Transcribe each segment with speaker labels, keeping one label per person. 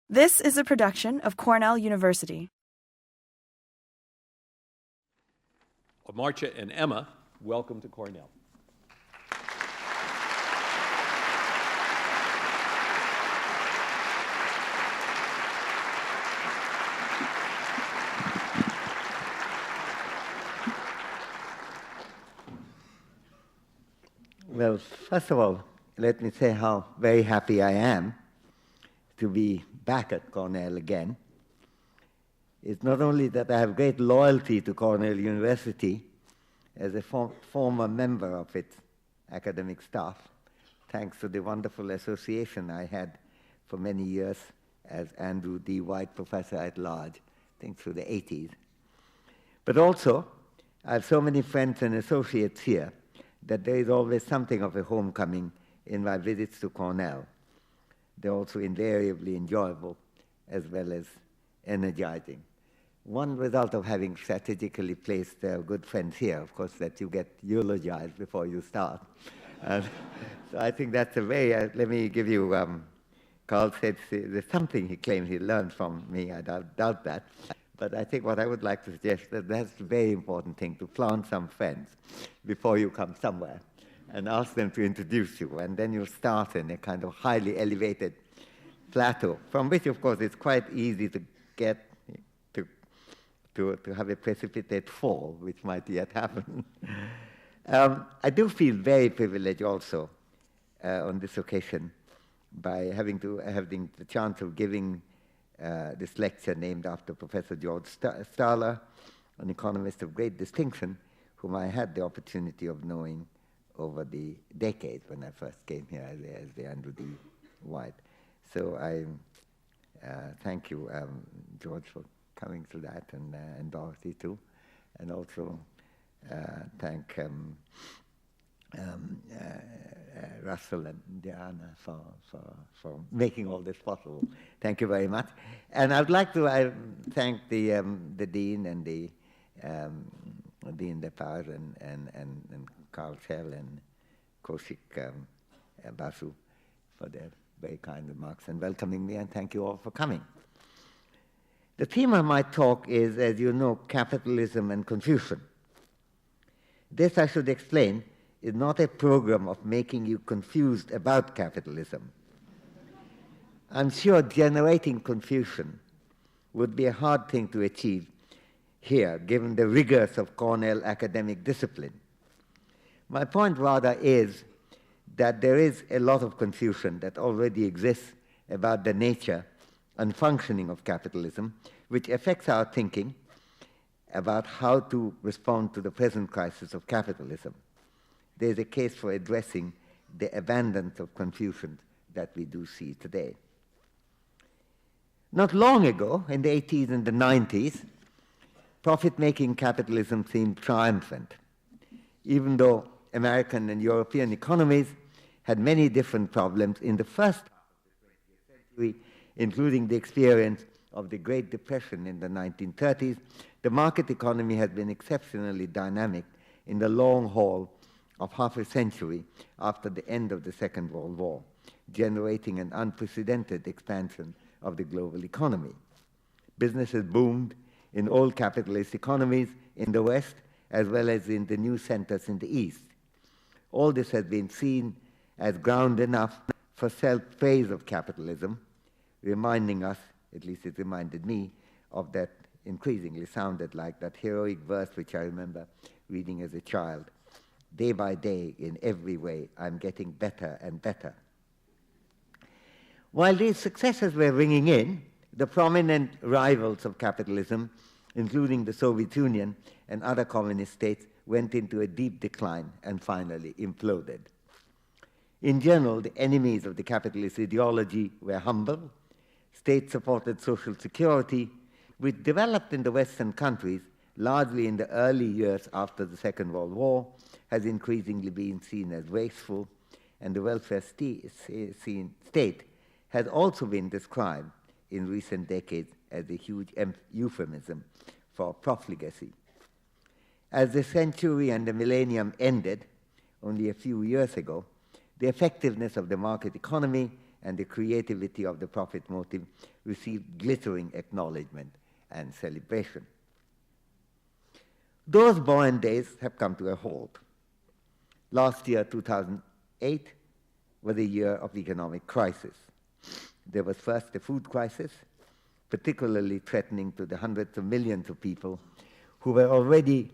Speaker 1: This is a production of Cornell University.
Speaker 2: Amartya and Emma, welcome to Cornell.
Speaker 3: Well, first of all, let me say how very happy I am to be back at Cornell again. It's not only that I have great loyalty to Cornell University as a former member of its academic staff, thanks to the wonderful association I had for many years as Andrew D. White Professor at Large, I think through the 80s. But also, I have so many friends and associates here that there is always something of a homecoming in my visits to Cornell. They're also invariably enjoyable as well as energizing. One result of having strategically placed good friends here, of course, that you get eulogized before you start. So I think that's a very, let me give you, Carl said there's something he claims he learned from me. I doubt that. But I think what I would like to suggest that that's a very important thing, to plant some friends before you come somewhere and ask them to introduce you. And then you start in a kind of highly elevated plateau, from which, of course, it's quite easy to get to have a precipitate fall, which might yet happen. I do feel very privileged also on this occasion by having the chance of giving this lecture named after Professor George Stahler, an economist of great distinction, whom I had the opportunity of knowing over the decades when I first came here as the Andrew D. White. So I thank you, George, for coming to that, and Dorothy too, and also thank Russell and Diana for making all this possible. Thank you very much. And I'd like to thank the Dean and the Dean Lepage and Carl Schell and Kaushik Basu for their very kind remarks and welcoming me, and thank you all for coming. The theme of my talk is, as you know, capitalism and confusion. This, I should explain, is not a program of making you confused about capitalism. I'm sure generating confusion would be a hard thing to achieve here, given the rigors of Cornell academic discipline. My point rather is that there is a lot of confusion that already exists about the nature and functioning of capitalism, which affects our thinking about how to respond to the present crisis of capitalism. There is a case for addressing the abundance of confusion that we do see today. Not long ago, in the 80s and the 90s, profit-making capitalism seemed triumphant, even though American and European economies had many different problems in the first half of the 20th century, including the experience of the Great Depression in the 1930s. The market economy has been exceptionally dynamic in the long haul of half a century after the end of the Second World War, generating an unprecedented expansion of the global economy. Businesses boomed in all capitalist economies in the West, as well as in the new centers in the East. All this has been seen as ground enough for self-praise of capitalism, reminding us, at least it reminded me, of that increasingly sounded like that heroic verse which I remember reading as a child. Day by day, in every way, I'm getting better and better. While these successes were ringing in, the prominent rivals of capitalism, including the Soviet Union and other communist states, went into a deep decline and finally imploded. In general, the enemies of the capitalist ideology were humble. State-supported social security, which developed in the Western countries largely in the early years after the Second World War, has increasingly been seen as wasteful, and the welfare state has also been described in recent decades as a huge euphemism for profligacy. As the century and the millennium ended only a few years ago, the effectiveness of the market economy and the creativity of the profit motive received glittering acknowledgement and celebration. Those buoyant days have come to a halt. Last year, 2008, was a year of economic crisis. There was first the food crisis, particularly threatening to the hundreds of millions of people who were already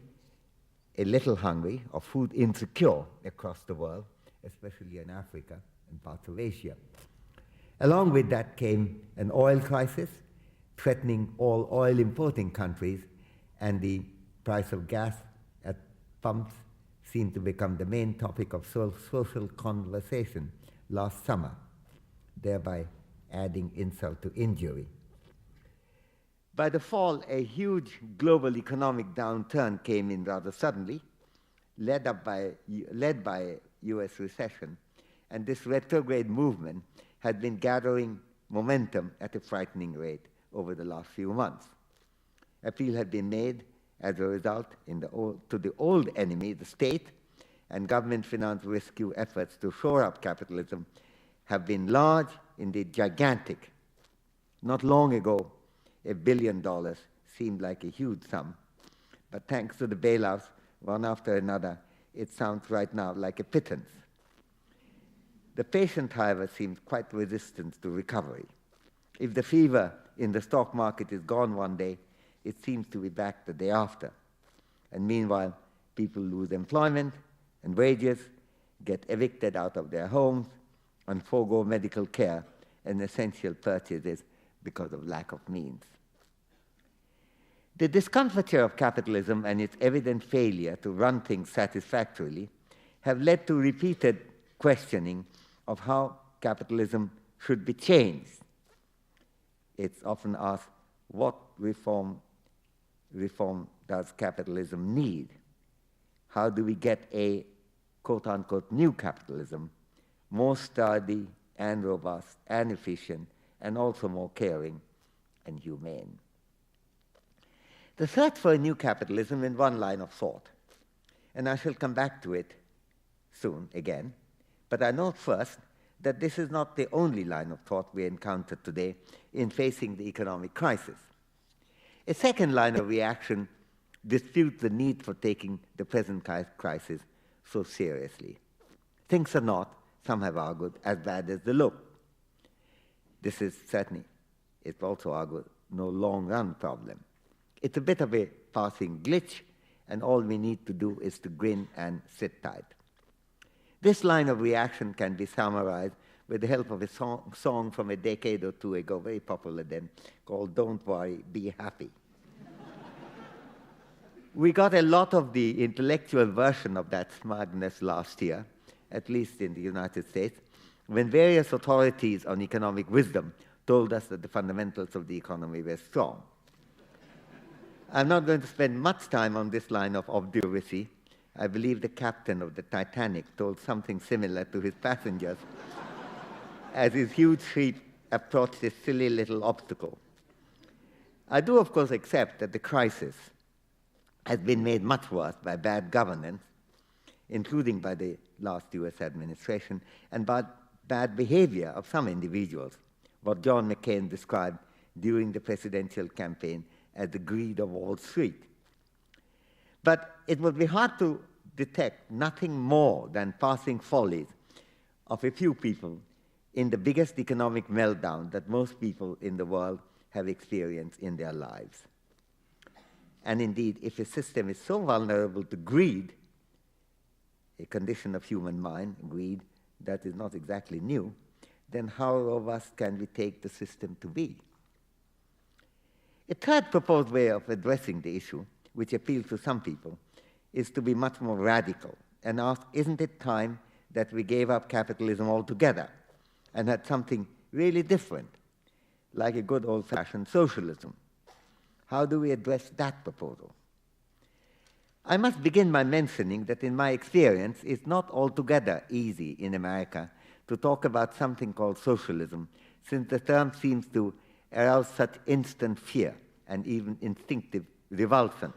Speaker 3: a little hungry or food insecure across the world, especially in Africa and parts of Asia. Along with that came an oil crisis, threatening all oil importing countries, and the price of gas at pumps seemed to become the main topic of social conversation last summer, thereby adding insult to injury. By the fall, a huge global economic downturn came in rather suddenly, led by a US recession, and this retrograde movement had been gathering momentum at a frightening rate over the last few months. Appeal had been made as a result to the old enemy, the state, and government finance rescue efforts to shore up capitalism have been large, indeed gigantic. Not long ago, $1 billion seemed like a huge sum, but thanks to the bailouts, one after another, it sounds right now like a pittance. The patient, however, seems quite resistant to recovery. If the fever in the stock market is gone one day, it seems to be back the day after. And meanwhile, people lose employment and wages, get evicted out of their homes, and forego medical care and essential purchases because of lack of means. The discomfiture of capitalism and its evident failure to run things satisfactorily have led to repeated questioning of how capitalism should be changed. It's often asked, what reform does capitalism need? How do we get a quote-unquote new capitalism, more sturdy and robust and efficient and also more caring and humane? The search for a new capitalism in one line of thought, and I shall come back to it soon again, but I note first that this is not the only line of thought we encounter today in facing the economic crisis. A second line of reaction disputes the need for taking the present crisis so seriously. Things are not, some have argued, as bad as they look. This is certainly, it's also argued, no long-run problem. It's a bit of a passing glitch, and all we need to do is to grin and sit tight. This line of reaction can be summarized with the help of a song from a decade or two ago, very popular then, called Don't Worry, Be Happy. We got a lot of the intellectual version of that smugness last year, at least in the United States, when various authorities on economic wisdom told us that the fundamentals of the economy were strong. I'm not going to spend much time on this line of obduracy. I believe the captain of the Titanic told something similar to his passengers as his huge ship approached this silly little obstacle. I do, of course, accept that the crisis has been made much worse by bad governance, including by the last US administration, and by bad behavior of some individuals, what John McCain described during the presidential campaign as the greed of Wall Street. But it would be hard to detect nothing more than passing follies of a few people in the biggest economic meltdown that most people in the world have experienced in their lives. And indeed, if a system is so vulnerable to greed, a condition of human mind, greed, that is not exactly new, then how robust can we take the system to be? A third proposed way of addressing the issue, which appeals to some people, is to be much more radical and ask, isn't it time that we gave up capitalism altogether and had something really different, like a good old-fashioned socialism? How do we address that proposal? I must begin by mentioning that in my experience, it's not altogether easy in America to talk about something called socialism, since the term seems to arouse such instant fear and even instinctive revulsion.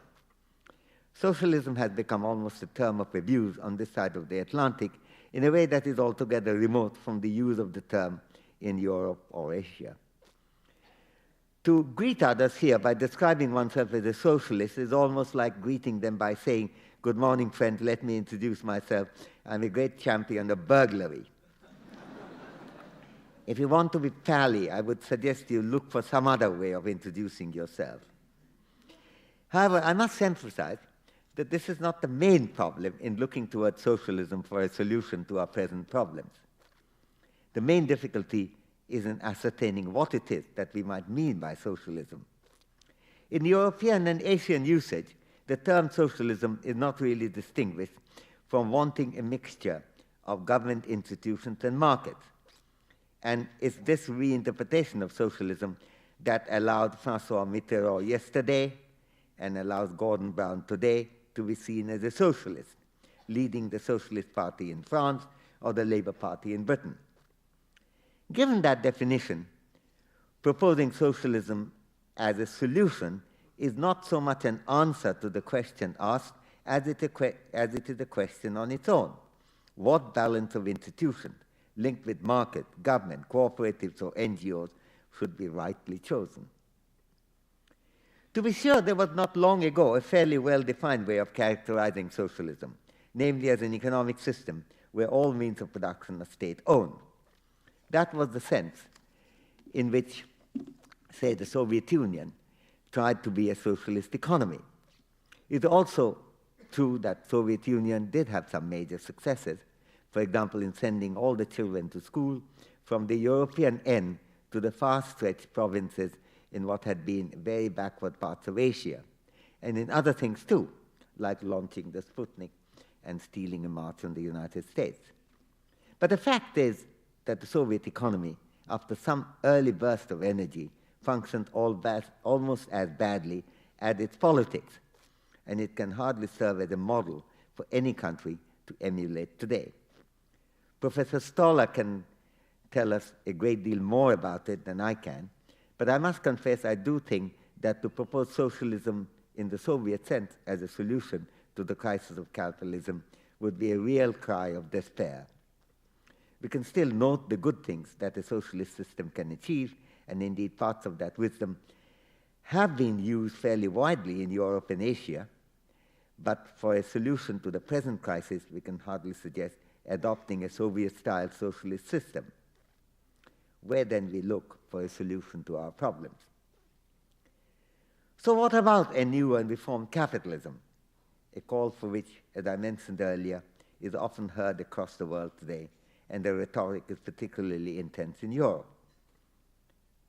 Speaker 3: Socialism has become almost a term of abuse on this side of the Atlantic in a way that is altogether remote from the use of the term in Europe or Asia. To greet others here by describing oneself as a socialist is almost like greeting them by saying, "Good morning, friends, let me introduce myself. I'm a great champion of burglary." If you want to be pally, I would suggest you look for some other way of introducing yourself. However, I must emphasize that this is not the main problem in looking towards socialism for a solution to our present problems. The main difficulty is in ascertaining what it is that we might mean by socialism. In European and Asian usage, the term socialism is not really distinguished from wanting a mixture of government institutions and markets. And it's this reinterpretation of socialism that allowed François Mitterrand yesterday and allows Gordon Brown today to be seen as a socialist, leading the Socialist Party in France or the Labour Party in Britain. Given that definition, proposing socialism as a solution is not so much an answer to the question asked as it is a question on its own. What balance of institutions linked with market, government, cooperatives, or NGOs should be rightly chosen? To be sure, there was not long ago a fairly well-defined way of characterizing socialism, namely as an economic system where all means of production are state-owned. That was the sense in which, say, the Soviet Union tried to be a socialist economy. It's also true that Soviet Union did have some major successes, for example, in sending all the children to school from the European end to the far-stretched provinces in what had been very backward parts of Asia, and in other things too, like launching the Sputnik and stealing a march on the United States. But the fact is that the Soviet economy, after some early burst of energy, functioned almost as badly as its politics, and it can hardly serve as a model for any country to emulate today. Professor Stoller can tell us a great deal more about it than I can, but I must confess I do think that to propose socialism in the Soviet sense as a solution to the crisis of capitalism would be a real cry of despair. We can still note the good things that a socialist system can achieve, and indeed parts of that wisdom have been used fairly widely in Europe and Asia, but for a solution to the present crisis, we can hardly suggest adopting a Soviet-style socialist system. Where then we look for a solution to our problems? So what about a new and reformed capitalism? A call for which, as I mentioned earlier, is often heard across the world today, and the rhetoric is particularly intense in Europe.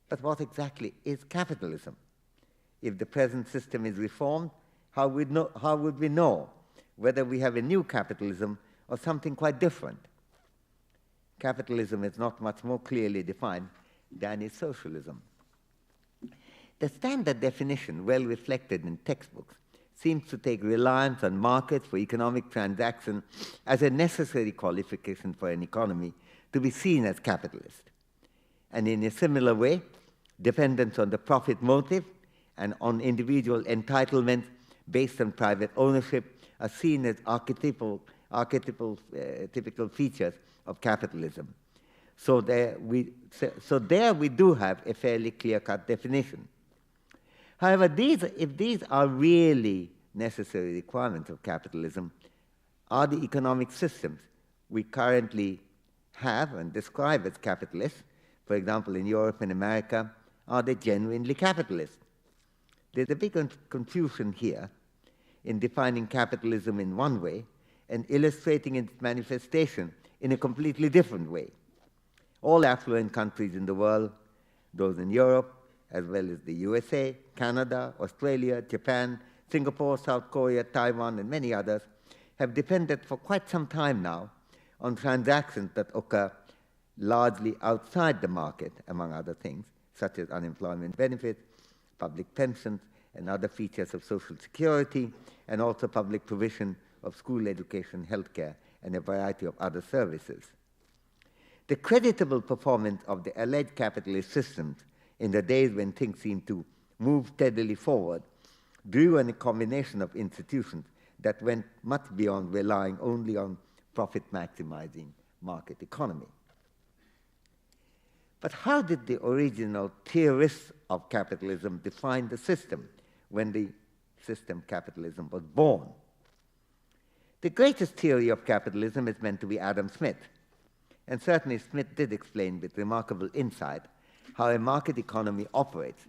Speaker 3: But what exactly is capitalism? If the present system is reformed, how would we know whether we have a new capitalism or something quite different? Capitalism is not much more clearly defined than is socialism. The standard definition, well reflected in textbooks, seems to take reliance on markets for economic transaction as a necessary qualification for an economy to be seen as capitalist. And in a similar way, dependence on the profit motive and on individual entitlement based on private ownership are seen as typical features of capitalism. So there we do have a fairly clear-cut definition. However, if these are really necessary requirements of capitalism, are the economic systems we currently have and describe as capitalist, for example, in Europe and America, are they genuinely capitalist? There's a big confusion here in defining capitalism in one way and illustrating its manifestation in a completely different way. All affluent countries in the world, those in Europe, as well as the USA, Canada, Australia, Japan, Singapore, South Korea, Taiwan, and many others, have depended for quite some time now on transactions that occur largely outside the market, among other things, such as unemployment benefits, public pensions, and other features of social security, and also public provision of school education, healthcare, and a variety of other services. The creditable performance of the alleged capitalist systems in the days when things seemed to move steadily forward drew on a combination of institutions that went much beyond relying only on profit-maximizing market economy. But how did the original theorists of capitalism define the system when the system capitalism was born? The greatest theory of capitalism is meant to be Adam Smith. And certainly Smith did explain with remarkable insight how a market economy operates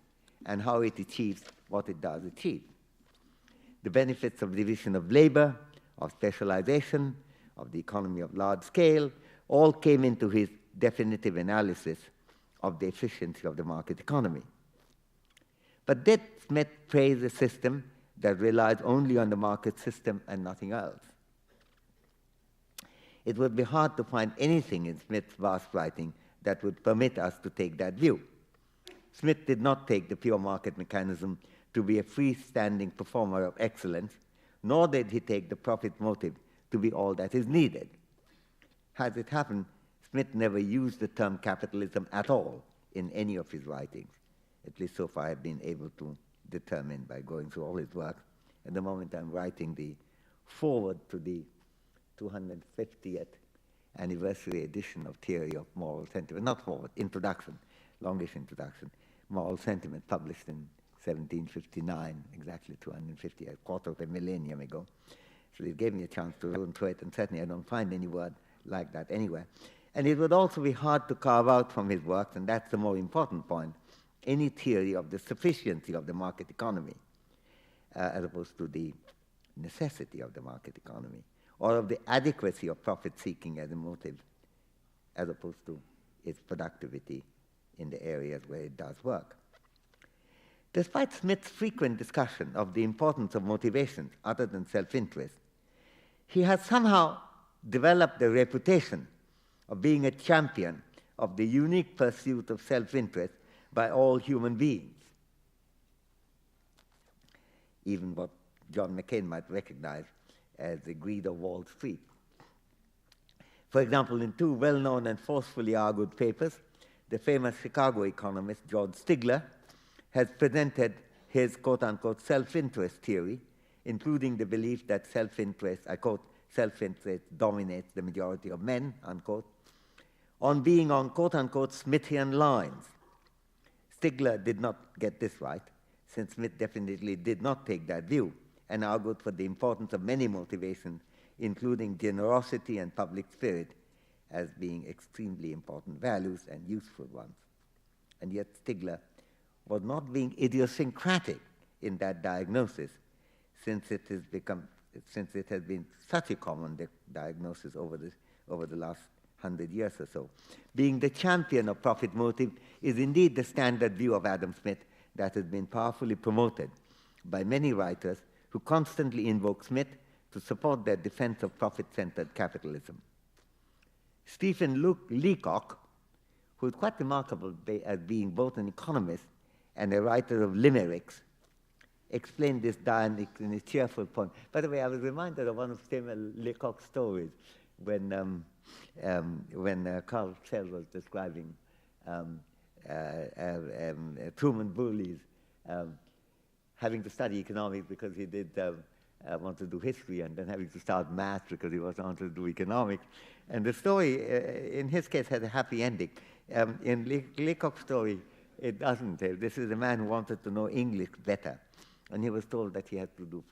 Speaker 3: and how it achieves what it does achieve. The benefits of division of labor, of specialization, of the economy of large scale, all came into his definitive analysis of the efficiency of the market economy. But did Smith praise a system that relies only on the market system and nothing else? It would be hard to find anything in Smith's vast writing that would permit us to take that view. Smith did not take the pure market mechanism to be a freestanding performer of excellence, nor did he take the profit motive to be all that is needed. As it happened, Smith never used the term capitalism at all in any of his writings, at least so far I've been able to determine by going through all his work. At the moment I'm writing the foreword to the 250th anniversary edition of Theory of Moral Sentiment, not forward, introduction, longish introduction, Moral Sentiment, published in 1759, exactly 250, a quarter of a millennium ago. So it gave me a chance to run through it, and certainly I don't find any word like that anywhere. And it would also be hard to carve out from his works, and that's the more important point, any theory of the sufficiency of the market economy, as opposed to the necessity of the market economy, or of the adequacy of profit-seeking as a motive, as opposed to its productivity in the areas where it does work. Despite Smith's frequent discussion of the importance of motivations other than self-interest, he has somehow developed a reputation of being a champion of the unique pursuit of self-interest by all human beings, even what John McCain might recognize as the greed of Wall Street. For example, in two well-known and forcefully argued papers, the famous Chicago economist George Stigler has presented his quote-unquote self-interest theory, including the belief that self-interest, I quote, self-interest dominates the majority of men, unquote, on being on quote-unquote Smithian lines. Stigler did not get this right, since Smith definitely did not take that view and argued for the importance of many motivations, including generosity and public spirit, as being extremely important values and useful ones. And yet Stigler was not being idiosyncratic in that diagnosis, since it has been such a common diagnosis over the last 100 years or so. Being the champion of profit motive is indeed the standard view of Adam Smith that has been powerfully promoted by many writers who constantly invoke Smith to support their defense of profit-centered capitalism. Stephen Leacock, who is quite remarkable as being both an economist and a writer of limericks, explained this dynamic in a cheerful poem. By the way, I was reminded of one of Stephen Leacock's stories when Carl Schell was describing Truman Burley's having to study economics because he did want to do history, and then having to start math because he was wanted to do economics. And the story, in his case, had a happy ending. In Leacock's story, it doesn't. This is a man who wanted to know English better, and he was told that he had to do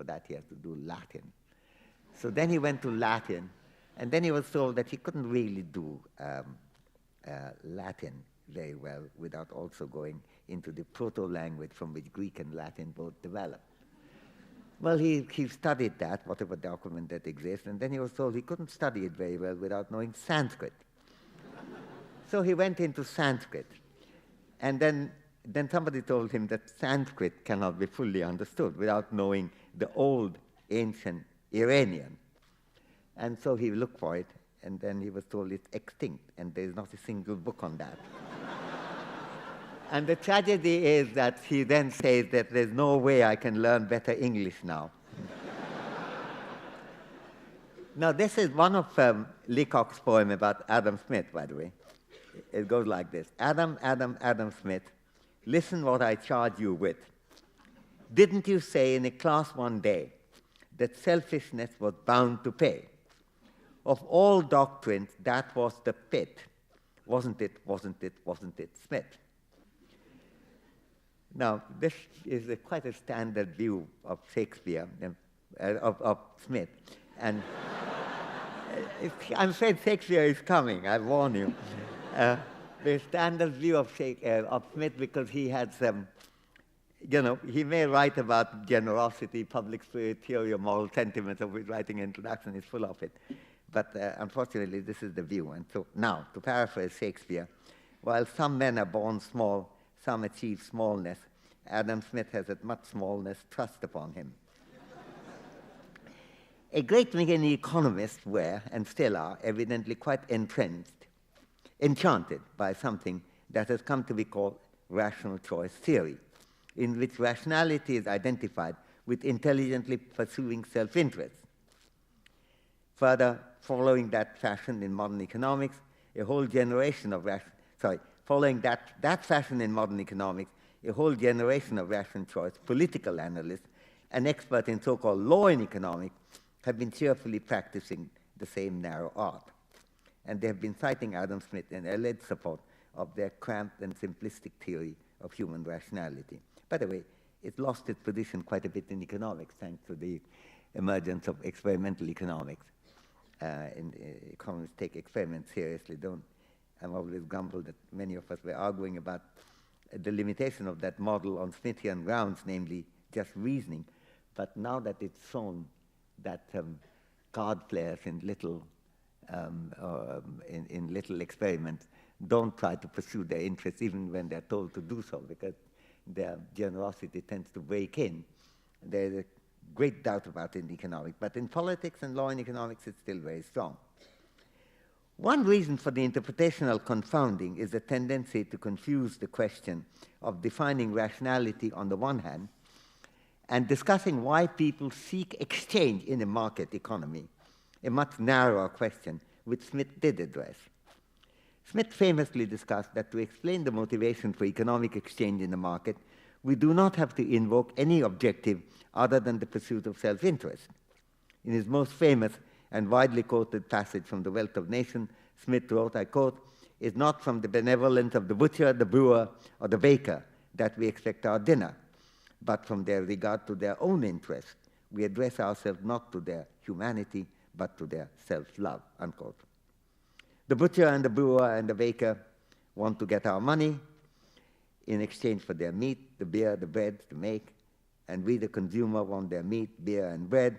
Speaker 3: Latin. So then he went to Latin, and then he was told that he couldn't really do Latin very well without also going into the proto-language from which Greek and Latin both developed. Well, he studied that, whatever document that exists, and then he was told he couldn't study it very well without knowing Sanskrit. So he went into Sanskrit, and then somebody told him that Sanskrit cannot be fully understood without knowing the old, ancient Iranian. And so he looked for it, and then he was told it's extinct, and there's not a single book on that. And the tragedy is that he then says that there's no way I can learn better English now. Now, this is one of Leacock's poem about Adam Smith, by the way. It goes like this. Adam Smith, listen what I charge you with. Didn't you say in a class one day that selfishness was bound to pay? Of all doctrines, that was the pit wasn't it, Smith? Now, this is quite a standard view of Shakespeare, of Smith. And I'm afraid Shakespeare is coming, I warn you. The standard view of Smith, because he had some, he may write about generosity, public spirit, theory of moral sentiments, of his writing introduction is full of it. But unfortunately, this is the view. And so now, to paraphrase Shakespeare, while some men are born small, some achieve smallness, Adam Smith has as much smallness thrust upon him. A great many economists were, and still are, evidently quite enchanted by something that has come to be called rational choice theory, in which rationality is identified with intelligently pursuing self-interest. Further, following that fashion in modern economics, a whole generation of following that fashion in modern economics, a whole generation of rational choice political analysts and experts in so-called law in economics have been cheerfully practicing the same narrow art. And they have been citing Adam Smith in alleged support of their cramped and simplistic theory of human rationality. By the way, it lost its position quite a bit in economics thanks to the emergence of experimental economics. Economists take experiments seriously, don't. I'm always grumbled that many of us were arguing about the limitation of that model on Smithian grounds, namely just reasoning. But now that it's shown that card players in little experiments don't try to pursue their interests even when they're told to do so, because their generosity tends to break in. There's a great doubt about it in economics, but in politics and law and economics, it's still very strong. One reason for the interpretational confounding is the tendency to confuse the question of defining rationality on the one hand and discussing why people seek exchange in a market economy, a much narrower question which Smith did address. Smith famously discussed that to explain the motivation for economic exchange in the market, we do not have to invoke any objective other than the pursuit of self-interest. In his most famous and widely quoted passage from The Wealth of Nations, Smith wrote, I quote, "It's not from the benevolence of the butcher, the brewer, or the baker that we expect our dinner, but from their regard to their own interest. We address ourselves not to their humanity, but to their self-love," unquote. The butcher and the brewer and the baker want to get our money in exchange for their meat, the beer, the bread to make, and we, the consumer, want their meat, beer, and bread,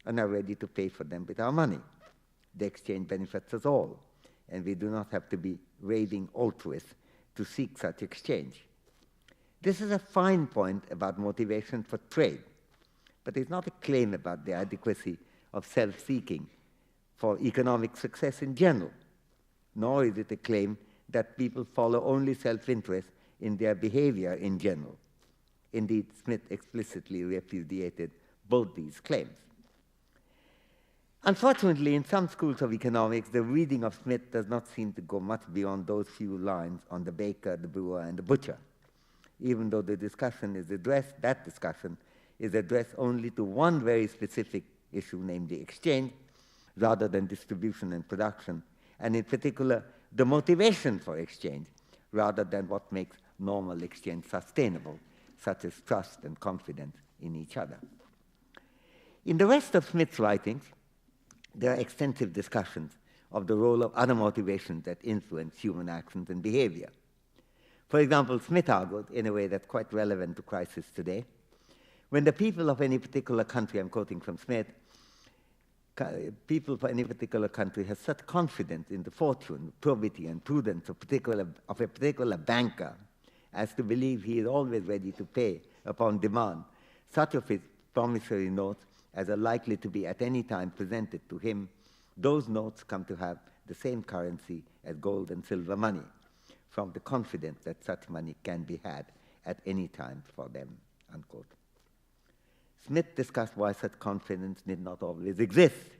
Speaker 3: and are ready to pay for them with our money. The exchange benefits us all, and we do not have to be raving altruists to seek such exchange. This is a fine point about motivation for trade, but it's not a claim about the adequacy of self-seeking for economic success in general, nor is it a claim that people follow only self-interest in their behavior in general. Indeed, Smith explicitly repudiated both these claims. Unfortunately, in some schools of economics, the reading of Smith does not seem to go much beyond those few lines on the baker, the brewer, and the butcher, even though that discussion is addressed only to one very specific issue, namely exchange, rather than distribution and production, and in particular, the motivation for exchange, rather than what makes normal exchange sustainable, such as trust and confidence in each other. In the rest of Smith's writings, there are extensive discussions of the role of other motivations that influence human actions and behavior. For example, Smith argued, in a way that's quite relevant to crisis today, when the people of any particular country, I'm quoting from Smith, people for any particular country have such confidence in the fortune, probity, and prudence of a particular banker as to believe he is always ready to pay upon demand such of his promissory notes as are likely to be at any time presented to him, those notes come to have the same currency as gold and silver money, from the confidence that such money can be had at any time for them, unquote. Smith discussed why such confidence did not always exist.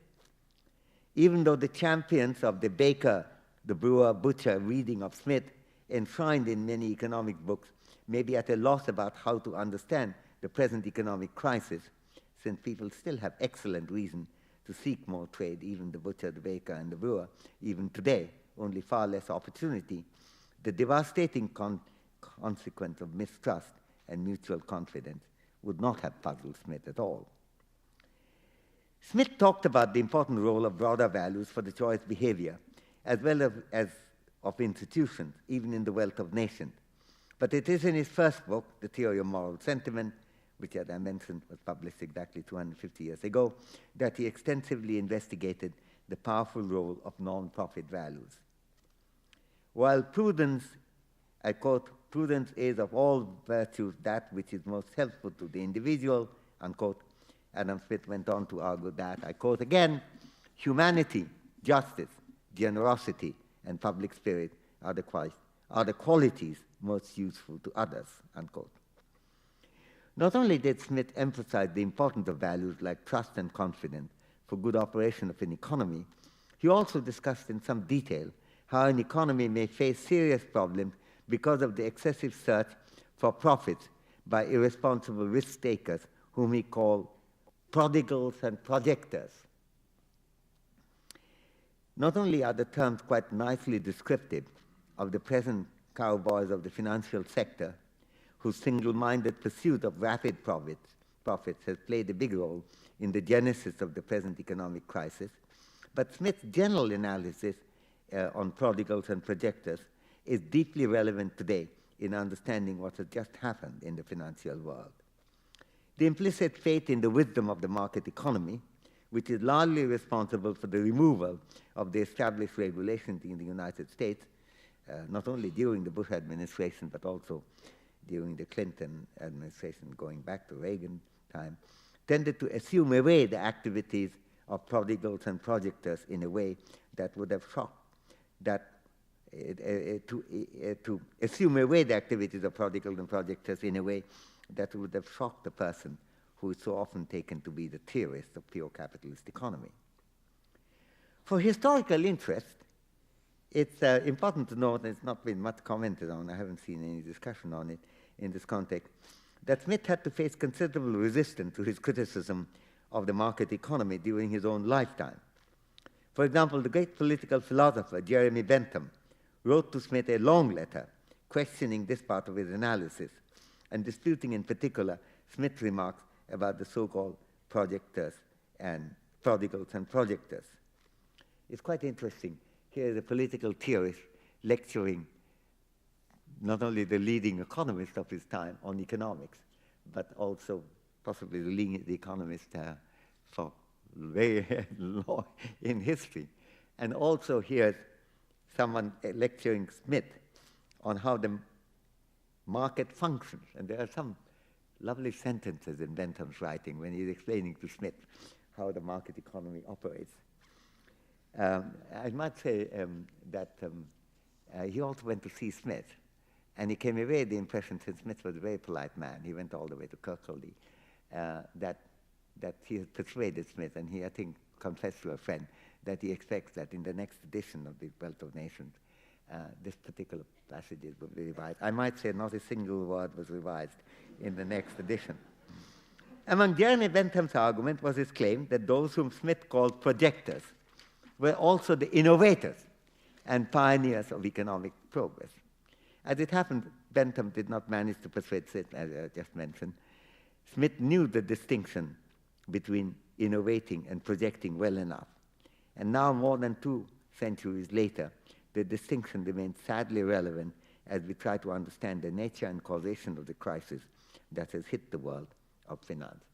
Speaker 3: Even though the champions of the baker, the brewer, butcher reading of Smith, enshrined in many economic books, may be at a loss about how to understand the present economic crisis, since people still have excellent reason to seek more trade, even the butcher, the baker, and the brewer, even today, only far less opportunity, the devastating consequence of mistrust and mutual confidence would not have puzzled Smith at all. Smith talked about the important role of broader values for the choice behavior, as well as of institutions, even in the wealth of nations. But it is in his first book, The Theory of Moral Sentiment, which, as I mentioned, was published exactly 250 years ago, that he extensively investigated the powerful role of non-profit values. While prudence, I quote, "prudence is of all virtues that which is most helpful to the individual," unquote, Adam Smith went on to argue that, I quote again, "humanity, justice, generosity, and public spirit are the qualities most useful to others," unquote. Not only did Smith emphasize the importance of values like trust and confidence for good operation of an economy, he also discussed in some detail how an economy may face serious problems because of the excessive search for profits by irresponsible risk-takers whom he called prodigals and projectors. Not only are the terms quite nicely descriptive of the present cowboys of the financial sector, whose single-minded pursuit of rapid profits has played a big role in the genesis of the present economic crisis, but Smith's general analysis on prodigals and projectors is deeply relevant today in understanding what has just happened in the financial world. The implicit faith in the wisdom of the market economy, which is largely responsible for the removal of the established regulations in the United States, not only during the Bush administration, but also during the Clinton administration, going back to Reagan time, tended to assume away the activities of prodigals and projectors in a way that would have shocked, to assume away the activities of prodigals and projectors in a way that would have shocked the person who is so often taken to be the theorist of pure capitalist economy. For historical interest, it's important to note, and it's not been much commented on, I haven't seen any discussion on it in this context, that Smith had to face considerable resistance to his criticism of the market economy during his own lifetime. For example, the great political philosopher Jeremy Bentham wrote to Smith a long letter questioning this part of his analysis and disputing in particular Smith's remarks about the so-called projectors and prodigals and projectors. It's quite interesting. Here is a political theorist lecturing not only the leading economist of his time on economics, but also possibly the leading economist for very long in history. And also here's someone lecturing Smith on how the market functions. And there are some lovely sentences in Bentham's writing when he's explaining to Smith how the market economy operates. I might say that he also went to see Smith, and he came away with the impression, since Smith was a very polite man, he went all the way to Kirkcaldy, that he had persuaded Smith, and he, I think, confessed to a friend that he expects that in the next edition of the Wealth of Nations, this particular passage will be revised. I might say not a single word was revised in the next edition. Among Jeremy Bentham's argument was his claim that those whom Smith called projectors were also the innovators and pioneers of economic progress. As it happened, Bentham did not manage to persuade Smith, as I just mentioned. Smith knew the distinction between innovating and projecting well enough. And now, more than 2 centuries later, the distinction remains sadly relevant as we try to understand the nature and causation of the crisis that has hit the world of finance,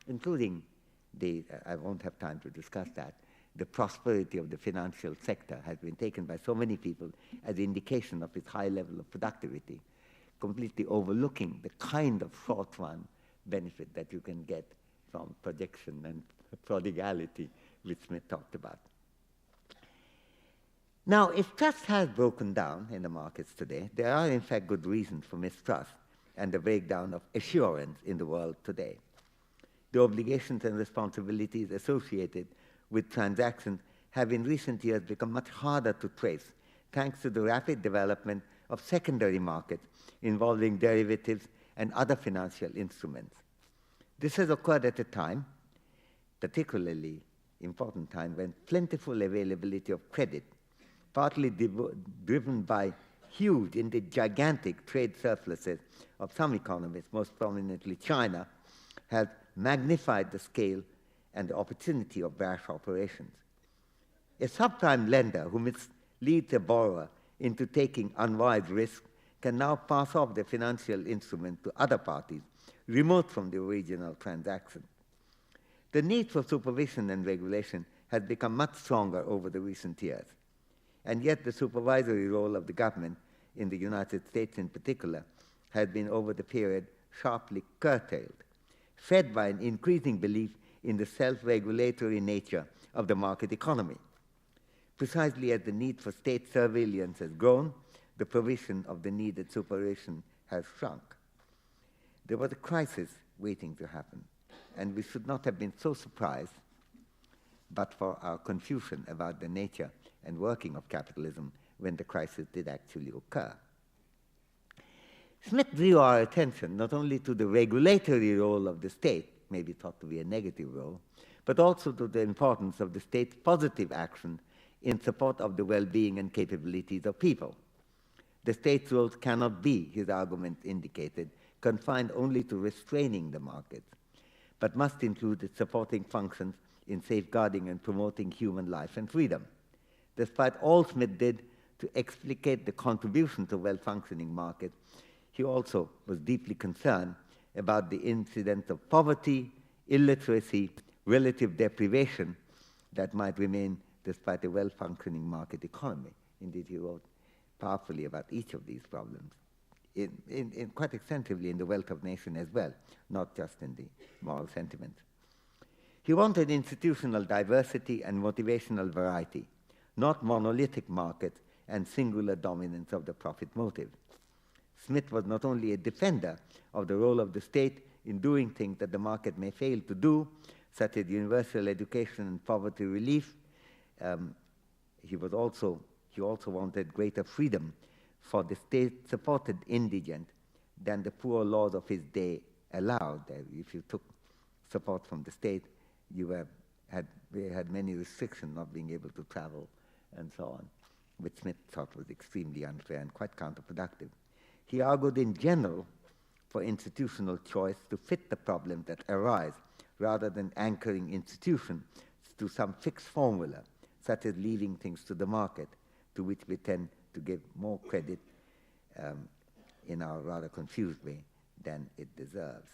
Speaker 3: including I won't have time to discuss that, the prosperity of the financial sector has been taken by so many people as an indication of its high level of productivity, completely overlooking the kind of short-run benefit that you can get from projection and prodigality, which Smith talked about. Now, if trust has broken down in the markets today, there are in fact good reasons for mistrust and the breakdown of assurance in the world today. The obligations and responsibilities associated with transactions have in recent years become much harder to trace, thanks to the rapid development of secondary markets involving derivatives and other financial instruments. This has occurred at a time, particularly important time, when plentiful availability of credit partly driven by huge, indeed gigantic trade surpluses of some economies, most prominently China, has magnified the scale and the opportunity of brash operations. A subprime lender who misleads a borrower into taking unwise risks can now pass off the financial instrument to other parties remote from the original transaction. The need for supervision and regulation has become much stronger over the recent years, and yet the supervisory role of the government, in the United States in particular, has been over the period sharply curtailed, fed by an increasing belief in the self-regulatory nature of the market economy. Precisely as the need for state surveillance has grown, the provision of the needed supervision has shrunk. There was a crisis waiting to happen, and we should not have been so surprised but for our confusion about the nature and working of capitalism when the crisis did actually occur. Smith drew our attention not only to the regulatory role of the state, maybe thought to be a negative role, but also to the importance of the state's positive action in support of the well-being and capabilities of people. The state's roles cannot be, his argument indicated, confined only to restraining the market, but must include its supporting functions in safeguarding and promoting human life and freedom. Despite all Smith did to explicate the contribution to well-functioning markets, he also was deeply concerned about the incidence of poverty, illiteracy, relative deprivation that might remain despite a well-functioning market economy. Indeed, he wrote powerfully about each of these problems, in quite extensively in The Wealth of Nations as well, not just in the moral sentiments. He wanted institutional diversity and motivational variety, not monolithic markets and singular dominance of the profit motive. Smith was not only a defender of the role of the state in doing things that the market may fail to do, such as universal education and poverty relief. He also wanted greater freedom for the state-supported indigent than the poor laws of his day allowed. If you took support from the state, you had many restrictions, not being able to travel and so on, which Smith thought was extremely unfair and quite counterproductive. He argued in general for institutional choice to fit the problems that arise, rather than anchoring institutions to some fixed formula, such as leaving things to the market, to which we tend to give more credit in our rather confused way than it deserves.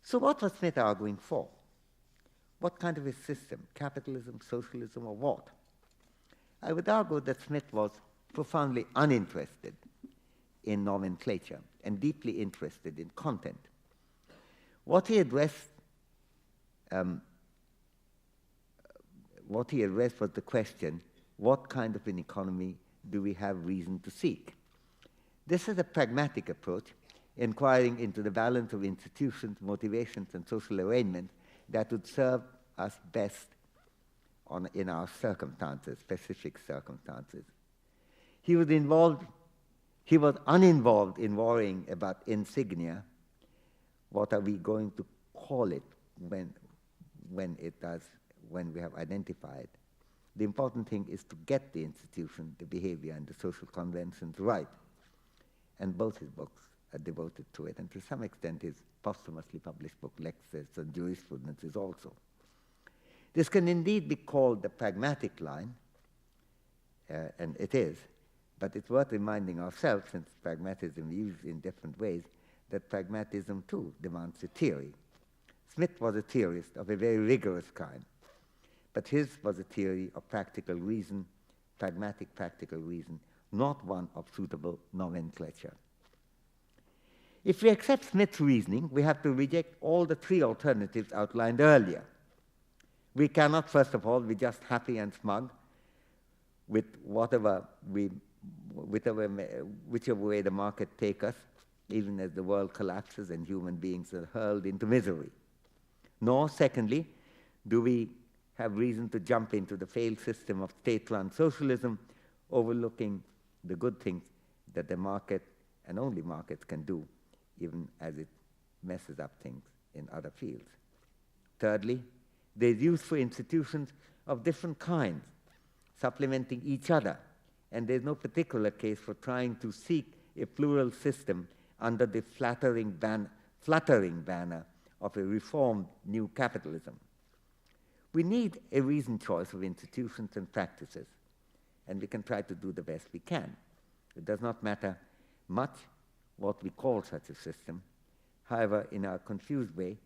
Speaker 3: So what was Smith arguing for? What kind of a system? Capitalism, socialism, or what? I would argue that Smith was profoundly uninterested in nomenclature and deeply interested in content. What he addressed was the question, what kind of an economy do we have reason to seek? This is a pragmatic approach, inquiring into the balance of institutions, motivations, and social arrangements that would serve us best in our circumstances, specific circumstances. He was uninvolved in worrying about insignia. What are we going to call it when we have identified? The important thing is to get the institution, the behavior, and the social conventions right. And both his books are devoted to it, and to some extent his posthumously published book, Lectures on Jurisprudence, is also. This can indeed be called the pragmatic line, and it is, but it's worth reminding ourselves, since pragmatism is used in different ways, that pragmatism too demands a theory. Smith was a theorist of a very rigorous kind, but his was a theory of practical reason, pragmatic practical reason, not one of suitable nomenclature. If we accept Smith's reasoning, we have to reject all the three alternatives outlined earlier. We cannot, first of all, be just happy and smug with whichever way the market takes us, even as the world collapses and human beings are hurled into misery. Nor, secondly, do we have reason to jump into the failed system of state-run socialism, overlooking the good things that the market and only markets can do, even as it messes up things in other fields. Thirdly, there is use for institutions of different kinds, supplementing each other, and there's no particular case for trying to seek a plural system under the flattering banner of a reformed new capitalism. We need a reasoned choice of institutions and practices, and we can try to do the best we can. It does not matter much what we call such a system. However, in our confused way,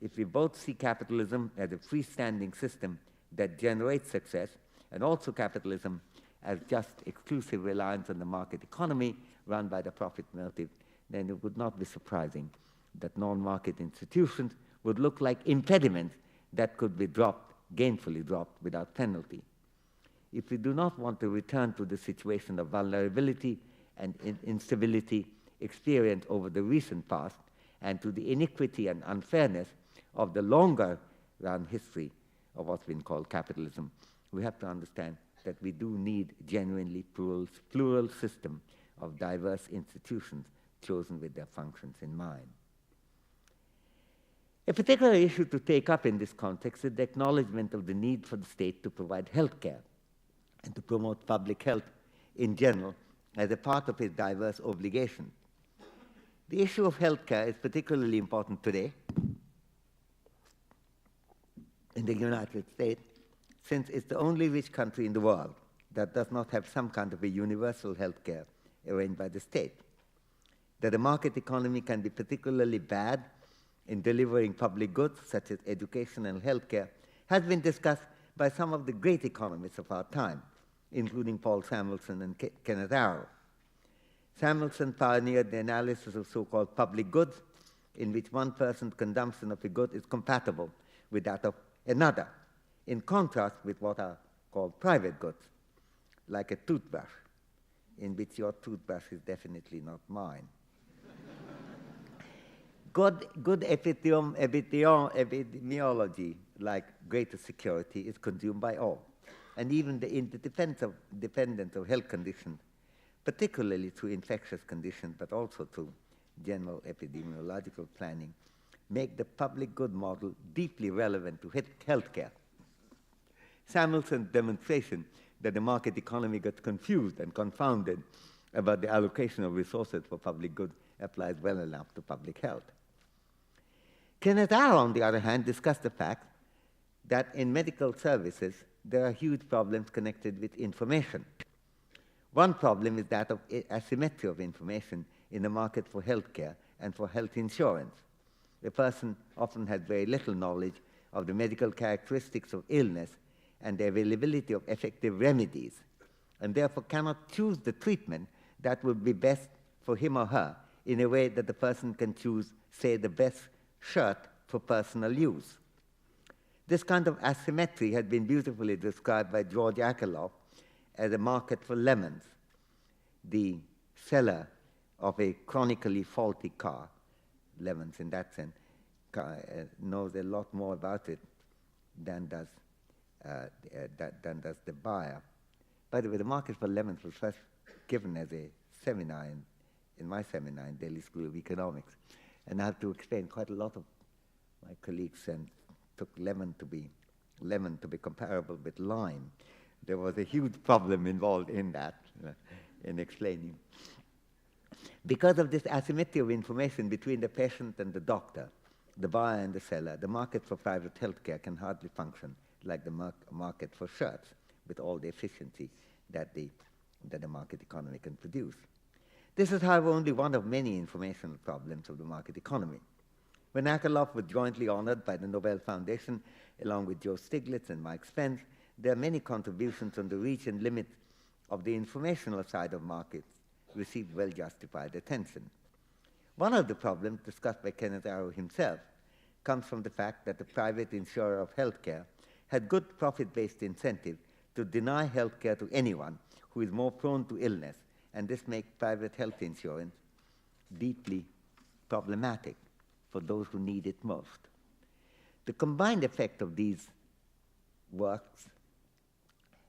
Speaker 3: if we both see capitalism as a freestanding system that generates success, and also capitalism as just exclusive reliance on the market economy run by the profit motive, then it would not be surprising that non-market institutions would look like impediments that could be gainfully dropped without penalty. If we do not want to return to the situation of vulnerability and instability experienced over the recent past, and to the iniquity and unfairness of the longer run history of what's been called capitalism, we have to understand that we do need genuinely plural system of diverse institutions chosen with their functions in mind. A particular issue to take up in this context is the acknowledgement of the need for the state to provide health care and to promote public health in general as a part of its diverse obligations. The issue of health care is particularly important today in the United States, since it's the only rich country in the world that does not have some kind of a universal health care arranged by the state. That the market economy can be particularly bad in delivering public goods, such as education and health care, has been discussed by some of the great economists of our time, including Paul Samuelson and Kenneth Arrow. Samuelson pioneered the analysis of so-called public goods, in which one person's consumption of a good is compatible with that of another, in contrast with what are called private goods, like a toothbrush, in which your toothbrush is definitely not mine. Good epidemiology, like greater security, is consumed by all, and even the interdependence of health conditions, particularly through infectious conditions, but also through general epidemiological planning, make the public good model deeply relevant to healthcare. Samuelson's demonstration that the market economy got confused and confounded about the allocation of resources for public goods applies well enough to public health. Kenneth Arrow, on the other hand, discussed the fact that in medical services there are huge problems connected with information. One problem is that of asymmetry of information in the market for healthcare and for health insurance. A person often has very little knowledge of the medical characteristics of illness and the availability of effective remedies, and therefore cannot choose the treatment that would be best for him or her in a way that the person can choose, say, the best shirt for personal use. This kind of asymmetry had been beautifully described by George Akerlof as a market for lemons, the seller of a chronically faulty car. Lemons, in that sense, knows a lot more about it than does the buyer. By the way, the market for lemons was first given as a seminar in my seminar in Delhi School of Economics. And I have to explain quite a lot of my colleagues took lemon to be comparable with lime. There was a huge problem involved in that, in explaining. Because of this asymmetry of information between the patient and the doctor, the buyer and the seller, the market for private healthcare can hardly function like the market for shirts with all the efficiency that the market economy can produce. This is, however, only one of many informational problems of the market economy. When Akerlof was jointly honored by the Nobel Foundation, along with Joe Stiglitz and Mike Spence, there are many contributions on the reach and limits of the informational side of markets received well-justified attention. One of the problems discussed by Kenneth Arrow himself comes from the fact that the private insurer of healthcare had good profit-based incentive to deny healthcare to anyone who is more prone to illness, and this makes private health insurance deeply problematic for those who need it most. The combined effect of these works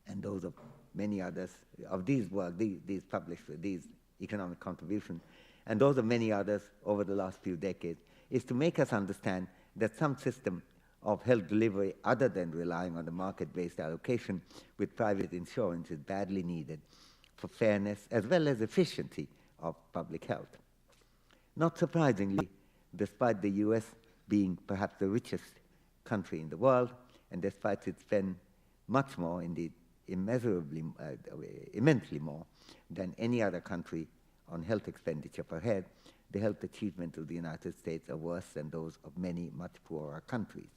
Speaker 3: and those of many others, of these works, these published, these economic contributions, and those of many others over the last few decades, is to make us understand that some system of health delivery other than relying on the market-based allocation with private insurance is badly needed for fairness as well as efficiency of public health. Not surprisingly, despite the US being perhaps the richest country in the world, and despite it spend much more, indeed immeasurably, immensely more than any other country on health expenditure per head, the health achievements of the United States are worse than those of many much poorer countries.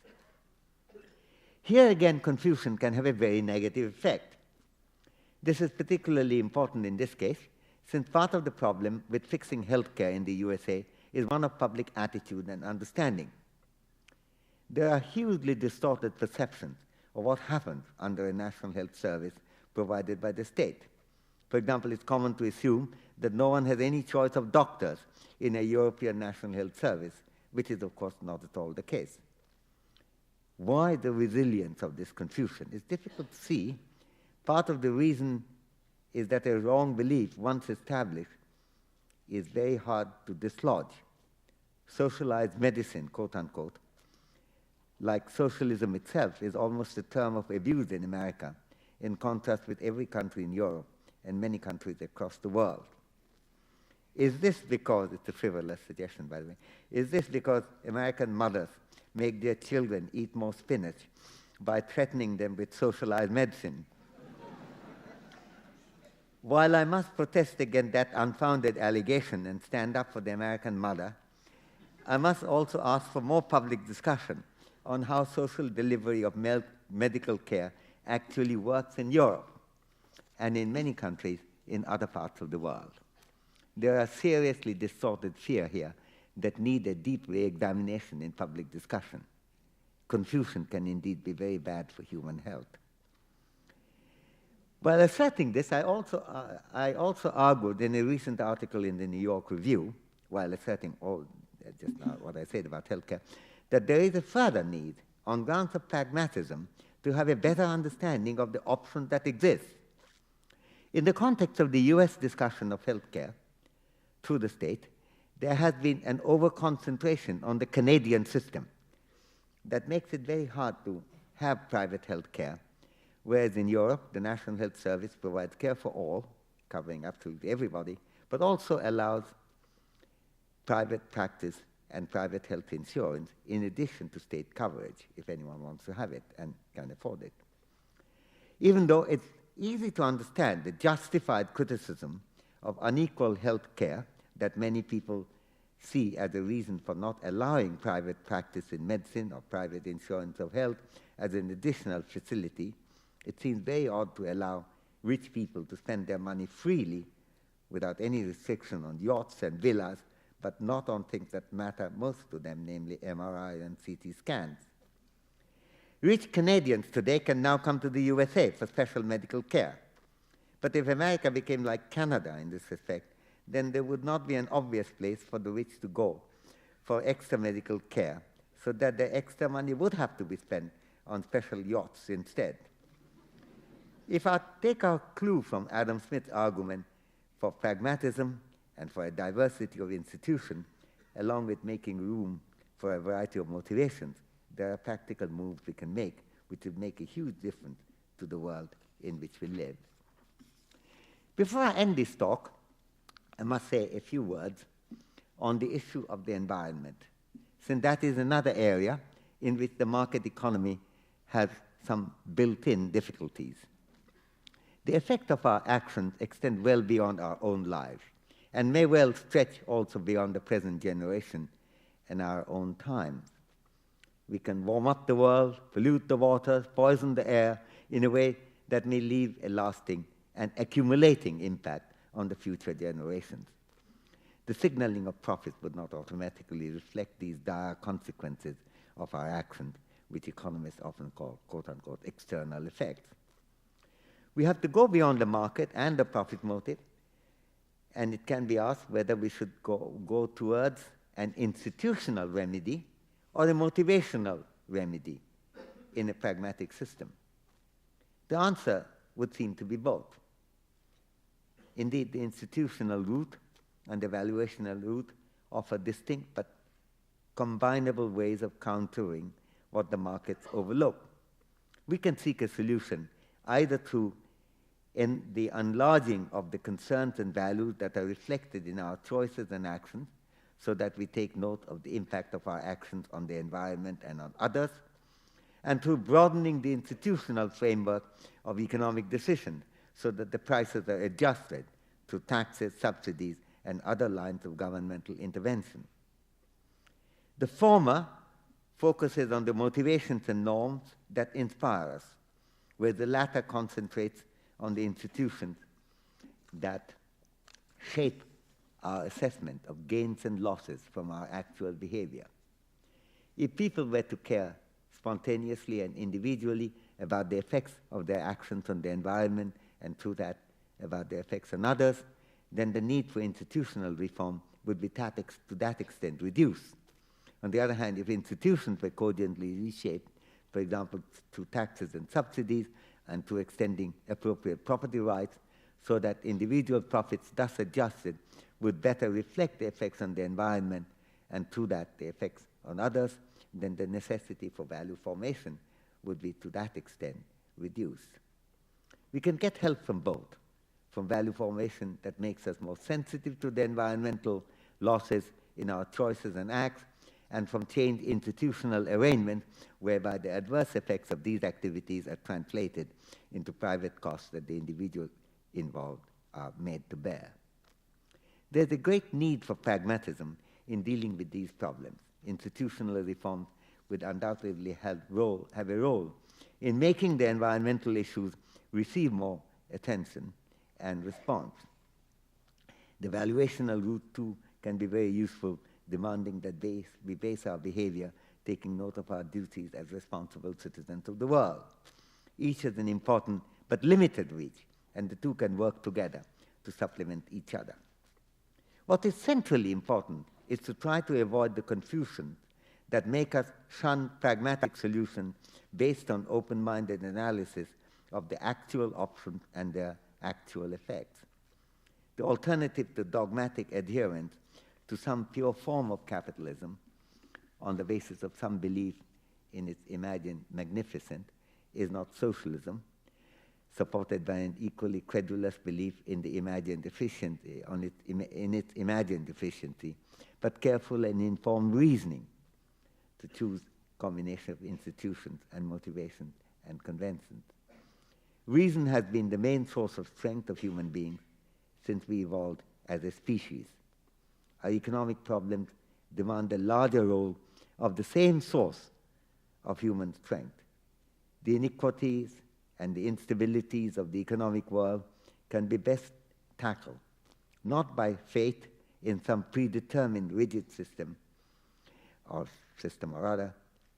Speaker 3: Here again, confusion can have a very negative effect. This is particularly important in this case, since part of the problem with fixing healthcare in the USA is one of public attitude and understanding. There are hugely distorted perceptions of what happens under a national health service provided by the state. For example, it's common to assume that no one has any choice of doctors in a European national health service, which is, of course, not at all the case. Why the resilience of this confusion is difficult to see. Part of the reason is that a wrong belief, once established, is very hard to dislodge. Socialized medicine, quote unquote, like socialism itself, is almost a term of abuse in America, in contrast with every country in Europe and many countries across the world. Is this because, it's a frivolous suggestion by the way, is this because American mothers make their children eat more spinach by threatening them with socialized medicine? While I must protest against that unfounded allegation and stand up for the American mother, I must also ask for more public discussion on how social delivery of medical care actually works in Europe and in many countries in other parts of the world. There are seriously distorted fears here that need a deep re-examination in public discussion. Confusion can indeed be very bad for human health. While asserting this, I also argued in a recent article in the New York Review, while asserting just now what I said about healthcare, that there is a further need, on grounds of pragmatism, to have a better understanding of the options that exist. In the context of the US discussion of healthcare through the state, there has been an over-concentration on the Canadian system that makes it very hard to have private health care, whereas in Europe, the National Health Service provides care for all, covering absolutely everybody, but also allows private practice and private health insurance in addition to state coverage, if anyone wants to have it and can afford it. Even though it's easy to understand the justified criticism of unequal health care that many people see as a reason for not allowing private practice in medicine or private insurance of health as an additional facility, it seems very odd to allow rich people to spend their money freely without any restriction on yachts and villas, but not on things that matter most to them, namely MRI and CT scans. Rich Canadians today can now come to the USA for special medical care. But if America became like Canada in this respect, then there would not be an obvious place for the rich to go for extra medical care, so that the extra money would have to be spent on special yachts instead. If I take our clue from Adam Smith's argument for pragmatism and for a diversity of institutions, along with making room for a variety of motivations, there are practical moves we can make which would make a huge difference to the world in which we live. Before I end this talk, I must say a few words on the issue of the environment, since that is another area in which the market economy has some built-in difficulties. The effect of our actions extend well beyond our own lives, and may well stretch also beyond the present generation and our own time. We can warm up the world, pollute the waters, poison the air in a way that may leave a lasting and accumulating impact on the future generations. The signaling of profits would not automatically reflect these dire consequences of our actions, which economists often call, quote-unquote, external effects. We have to go beyond the market and the profit motive, and it can be asked whether we should go towards an institutional remedy or a motivational remedy in a pragmatic system. The answer would seem to be both. Indeed, the institutional route and the valuational route offer distinct but combinable ways of countering what the markets overlook. We can seek a solution either through the enlarging of the concerns and values that are reflected in our choices and actions, so that we take note of the impact of our actions on the environment and on others, and through broadening the institutional framework of economic decisions, so that the prices are adjusted through taxes, subsidies, and other lines of governmental intervention. The former focuses on the motivations and norms that inspire us, where the latter concentrates on the institutions that shape our assessment of gains and losses from our actual behavior. If people were to care spontaneously and individually about the effects of their actions on the environment, and through that about their effects on others, then the need for institutional reform would be to that extent reduced. On the other hand, if institutions were cogently reshaped, for example, through taxes and subsidies, and through extending appropriate property rights, so that individual profits thus adjusted would better reflect the effects on the environment, and through that the effects on others, then the necessity for value formation would be to that extent reduced. We can get help from both, from value formation that makes us more sensitive to the environmental losses in our choices and acts, and from changed institutional arrangements whereby the adverse effects of these activities are translated into private costs that the individuals involved are made to bear. There's a great need for pragmatism in dealing with these problems. Institutional reforms would undoubtedly have a role in making the environmental issues receive more attention and response. The valuational route, too, can be very useful, demanding that we base our behavior taking note of our duties as responsible citizens of the world. Each has an important but limited reach, and the two can work together to supplement each other. What is centrally important is to try to avoid the confusion that make us shun pragmatic solutions based on open-minded analysis of the actual options and their actual effects. The alternative to dogmatic adherence to some pure form of capitalism on the basis of some belief in its imagined magnificence is not socialism, supported by an equally credulous belief in the imagined efficiency, in its imagined efficiency, but careful and informed reasoning to choose combination of institutions and motivations and conventions. Reason has been the main source of strength of human beings since we evolved as a species. Our economic problems demand a larger role of the same source of human strength. The inequalities and the instabilities of the economic world can be best tackled, not by faith in some predetermined rigid system or other,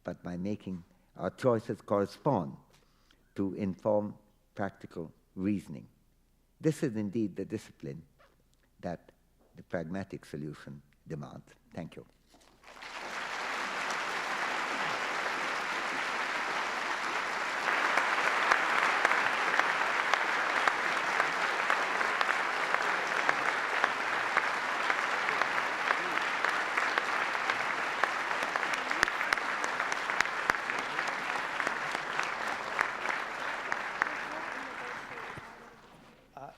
Speaker 3: but by making our choices correspond to informed practical reasoning. This is indeed the discipline that the pragmatic solution demands. Thank you.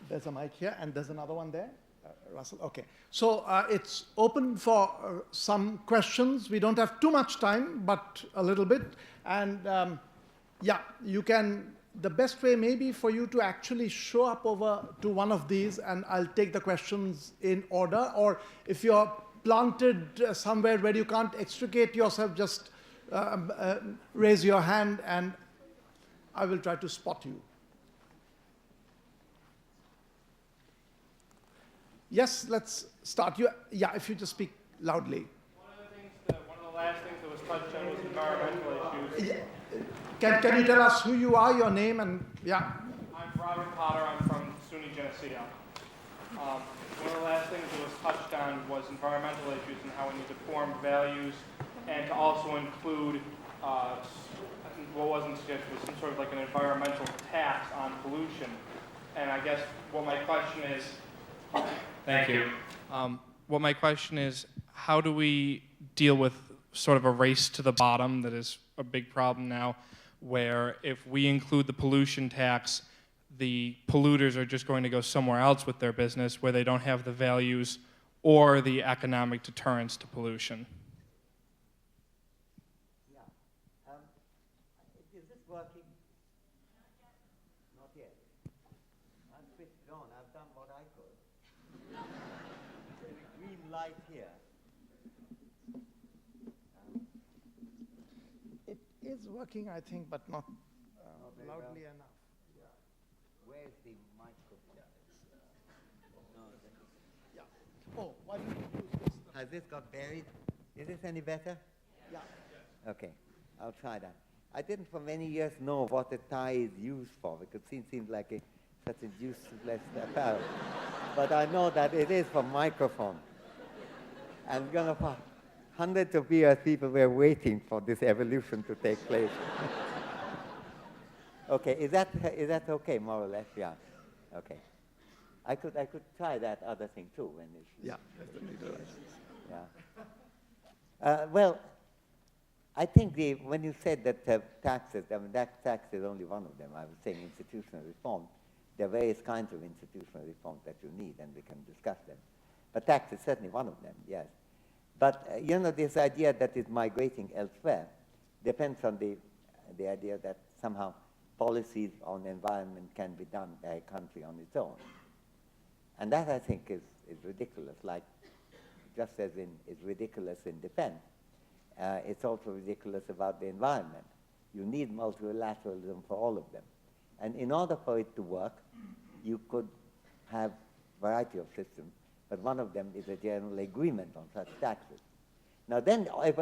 Speaker 4: There's a mic here, and there's another one there. Russell, okay. So it's open for some questions. We don't have too much time, but a little bit. And yeah, you can, the best way maybe for you to actually show up over to one of these, and I'll take the questions in order. Or if you're planted somewhere where you can't extricate yourself, just raise your hand, and I will try to spot you. Yes, let's start. Yeah, if you just speak loudly.
Speaker 5: One of the last things that was touched on was environmental issues.
Speaker 4: Yeah. Can you tell us who you are, your name, and yeah?
Speaker 5: I'm Robert Potter. I'm from SUNY Geneseo. One of the last things that was touched on was environmental issues and how we need to form values, and to also include I think what wasn't suggested was some sort of like an environmental tax on pollution. And I guess what my question is. Thank you. What my question is, how do we deal with sort of a race to the bottom that is a big problem now, where if we include the pollution tax, the polluters are just going to go somewhere else with their business where they don't have the values or the economic deterrence to pollution.
Speaker 3: Yeah. Is this working? Not yet. I'm switched it on. I've done what I could. There's a green light here.
Speaker 4: It is working, I think, but not
Speaker 3: very
Speaker 4: loudly
Speaker 3: well.
Speaker 4: enough.
Speaker 3: Where's the microphone?
Speaker 4: Yeah. Oh, why don't you use this?
Speaker 3: Has this got buried? Is this any better?
Speaker 4: Yeah.
Speaker 3: Okay, I'll try that. I didn't for many years know what a tie is used for, because it seems like such a useless apparel. But I know that it is for microphone. And for hundreds of years, people were waiting for this evolution to take place. Okay, is that okay, more or less? Yeah. Okay. I could try that other thing too when it's.
Speaker 4: Yeah.
Speaker 3: Yeah. Well, I think when you said that taxes, I mean, that tax is only one of them. I was saying institutional reform. There are various kinds of institutional reforms that you need, and we can discuss them. But tax is certainly one of them, yes. But, this idea that is migrating elsewhere depends on the idea that somehow policies on environment can be done by a country on its own. And that, I think, is ridiculous, like just as it's ridiculous in defense. It's also ridiculous about the environment. You need multilateralism for all of them. And in order for it to work, you could have a variety of systems, but one of them is a general agreement on such taxes. Now then, if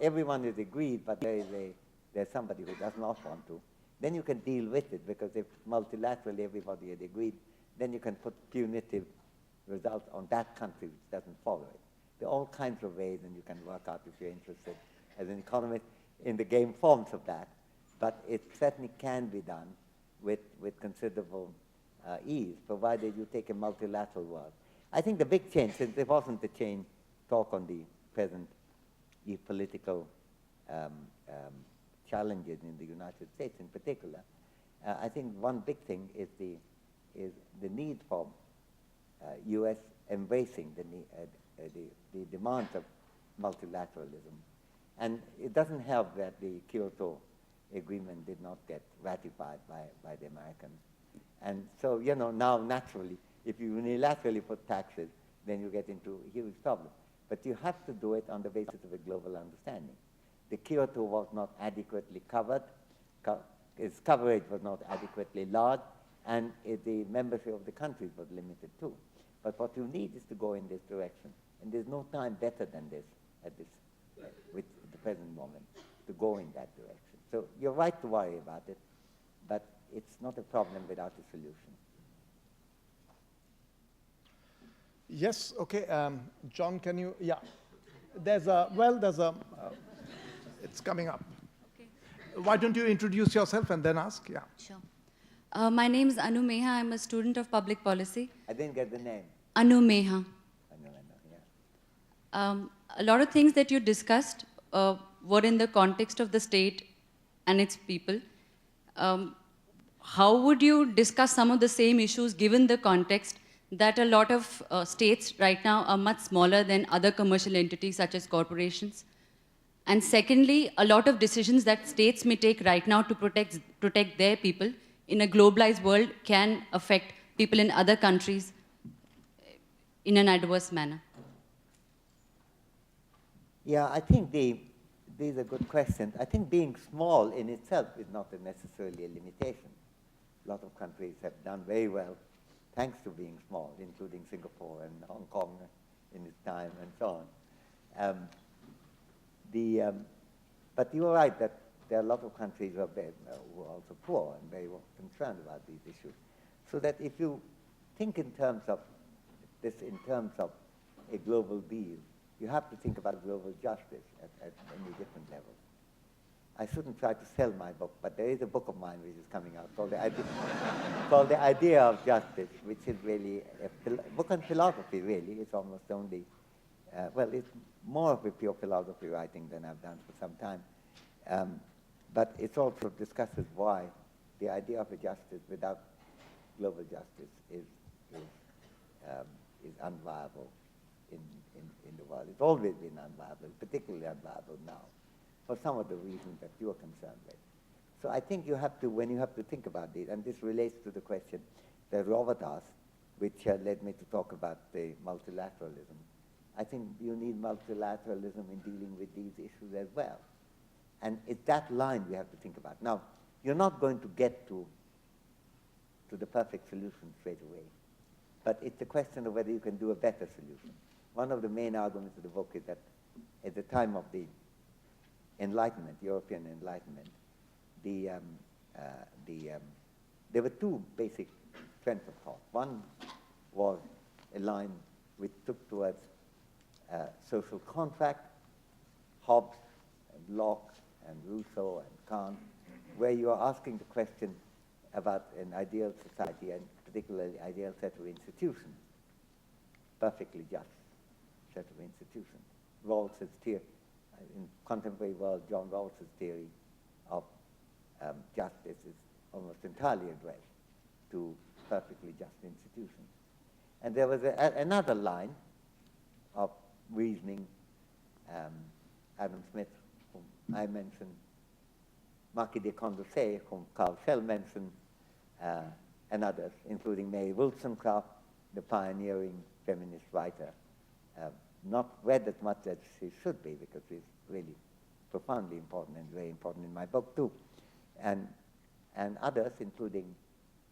Speaker 3: everyone is agreed, but there's somebody who does not want to, then you can deal with it, because if multilaterally everybody had agreed, then you can put punitive results on that country which doesn't follow it. There are all kinds of ways, and you can work out, if you're interested as an economist, in the game forms of that. But it certainly can be done with considerable ease, provided you take a multilateral world. I think the big change, since there wasn't a change talk on the present political challenges in the United States in particular, I think one big thing is the need for U.S. embracing the demands of multilateralism. And it doesn't help that the Kyoto Agreement did not get ratified by the Americans. And so, now naturally, if you unilaterally put taxes, then you get into a huge problem. But you have to do it on the basis of a global understanding. The Kyoto was not adequately covered, its coverage was not adequately large, and the membership of the countries was limited too. But what you need is to go in this direction. And there's no time better than this with the present moment, to go in that direction. So you're right to worry about it, but it's not a problem without a solution.
Speaker 4: Yes, okay. John, can you, yeah. It's coming up.
Speaker 6: Okay.
Speaker 4: Why don't you introduce yourself and then ask? Yeah.
Speaker 6: Sure. My name is Anu Meha. I'm a student of public policy.
Speaker 3: I didn't get the name.
Speaker 6: Anu Meha.
Speaker 3: I know, yeah.
Speaker 6: A lot of things that you discussed were in the context of the state and its people. How would you discuss some of the same issues given the context that a lot of states right now are much smaller than other commercial entities such as corporations? And secondly, a lot of decisions that states may take right now to protect their people in a globalized world can affect people in other countries in an adverse manner.
Speaker 3: Yeah, I think these are good questions. I think being small in itself is not necessarily a limitation. A lot of countries have done very well thanks to being small, including Singapore and Hong Kong in its time and so on. But you're right that there are a lot of countries who are also poor and very concerned about these issues. So that if you think in terms of this, in terms of a global deal, you have to think about global justice at many different levels. I shouldn't try to sell my book, but there is a book of mine which is coming out called The Idea of Justice, which is really a book on philosophy, really. It's almost only, well, it's more of a pure philosophy writing than I've done for some time. But it also discusses why the idea of a justice without global justice is unviable in the world. It's always been unviable, particularly unviable now, for some of the reasons that you are concerned with. So I think you have to, when you have to think about this, and this relates to the question that Robert asked, which led me to talk about the multilateralism. I think you need multilateralism in dealing with these issues as well. And it's that line we have to think about. Now, you're not going to get to the perfect solution straight away, but it's a question of whether you can do a better solution. One of the main arguments of the book is that at the time of the Enlightenment, European Enlightenment, there were two basic trends of thought. One was a line which took towards social contract, Hobbes and Locke and Rousseau and Kant, where you are asking the question about an ideal society and particularly ideal set of institutions, perfectly just set of institutions. Rawls's theory, in contemporary world, John Rawls's theory of justice is almost entirely addressed to perfectly just institutions. And there was another line of reasoning, Adam Smith, whom I mentioned, Marquis de Condorcet, whom Carl Schell mentioned, and others, including Mary Wollstonecraft, the pioneering feminist writer, not read as much as she should be, because she's really profoundly important and very important in my book too. And others, including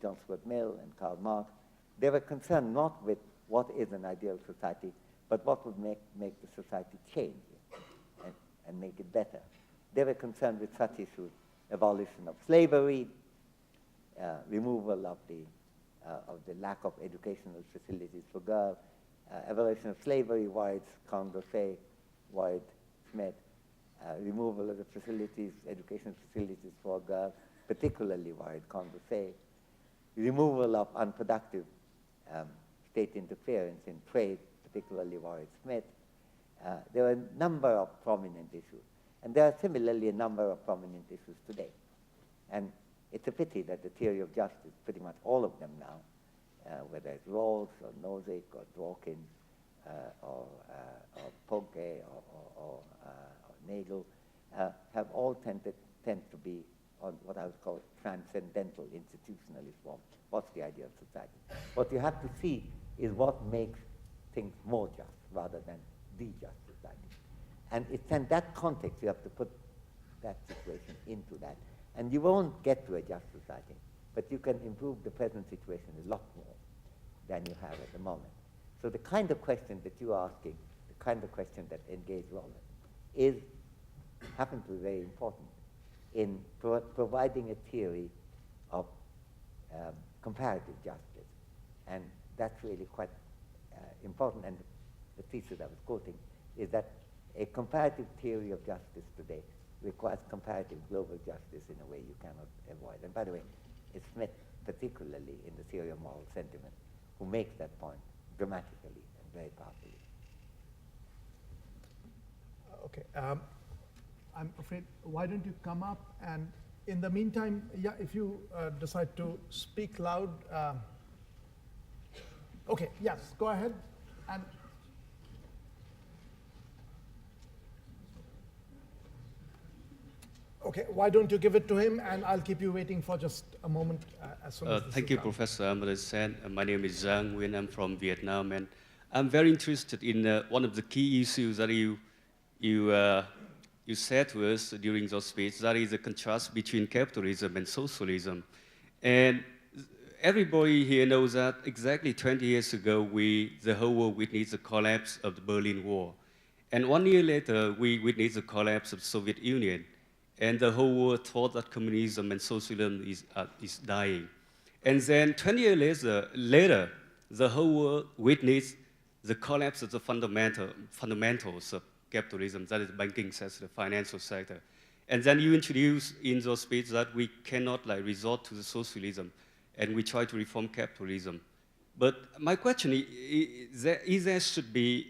Speaker 3: John Stuart Mill and Karl Marx, they were concerned not with what is an ideal society, but what would make the society change and make it better. They were concerned with such issues: abolition of slavery, removal of the lack of educational facilities for girls, abolition of slavery, White, Condorcet, White, Smith, removal of the facilities, educational facilities for girls, particularly White, Condorcet, removal of unproductive state interference in trade, particularly White, Smith. There are a number of prominent issues. And there are similarly a number of prominent issues today. And it's a pity that the theory of justice, pretty much all of them now, whether it's Rawls or Nozick or Dworkin or Pohnke or Nagel, have all tend to be on what I would call transcendental institutionalist form. What's the idea of society? What you have to see is what makes things more just rather than the just society. And it's in that context you have to put that situation into that. And you won't get to a just society, but you can improve the present situation a lot more than you have at the moment. So the kind of question that you're asking, the kind of question that engaged Roland, happens to be very important in providing a theory of comparative justice. And that's really quite important. And the thesis I was quoting is that a comparative theory of justice today requires comparative global justice in a way you cannot avoid. And by the way, it's Smith, particularly in the theory of moral sentiment, who makes that point dramatically and very powerfully.
Speaker 4: Okay. I'm afraid, why don't you come up, and in the meantime, yeah, if you decide to speak loud. Okay, yes, go ahead. And okay, why don't you give it to him, and I'll keep you waiting for just a moment as soon as this
Speaker 7: Thank
Speaker 4: is
Speaker 7: you,
Speaker 4: done.
Speaker 7: Professor Amartya Sen. My name is Zhang Nguyen. I'm from Vietnam, and I'm very interested in one of the key issues that you said to us during your speech, that is the contrast between capitalism and socialism. And everybody here knows that exactly 20 years ago, the whole world witnessed the collapse of the Berlin Wall. And 1 year later, we witnessed the collapse of the Soviet Union. And the whole world thought that communism and socialism is dying. And then 20 years later, the whole world witnessed the collapse of the fundamentals of capitalism, that is the banking sector, the financial sector. And then you introduce in your speech that we cannot resort to the socialism, and we try to reform capitalism. But my question is there should be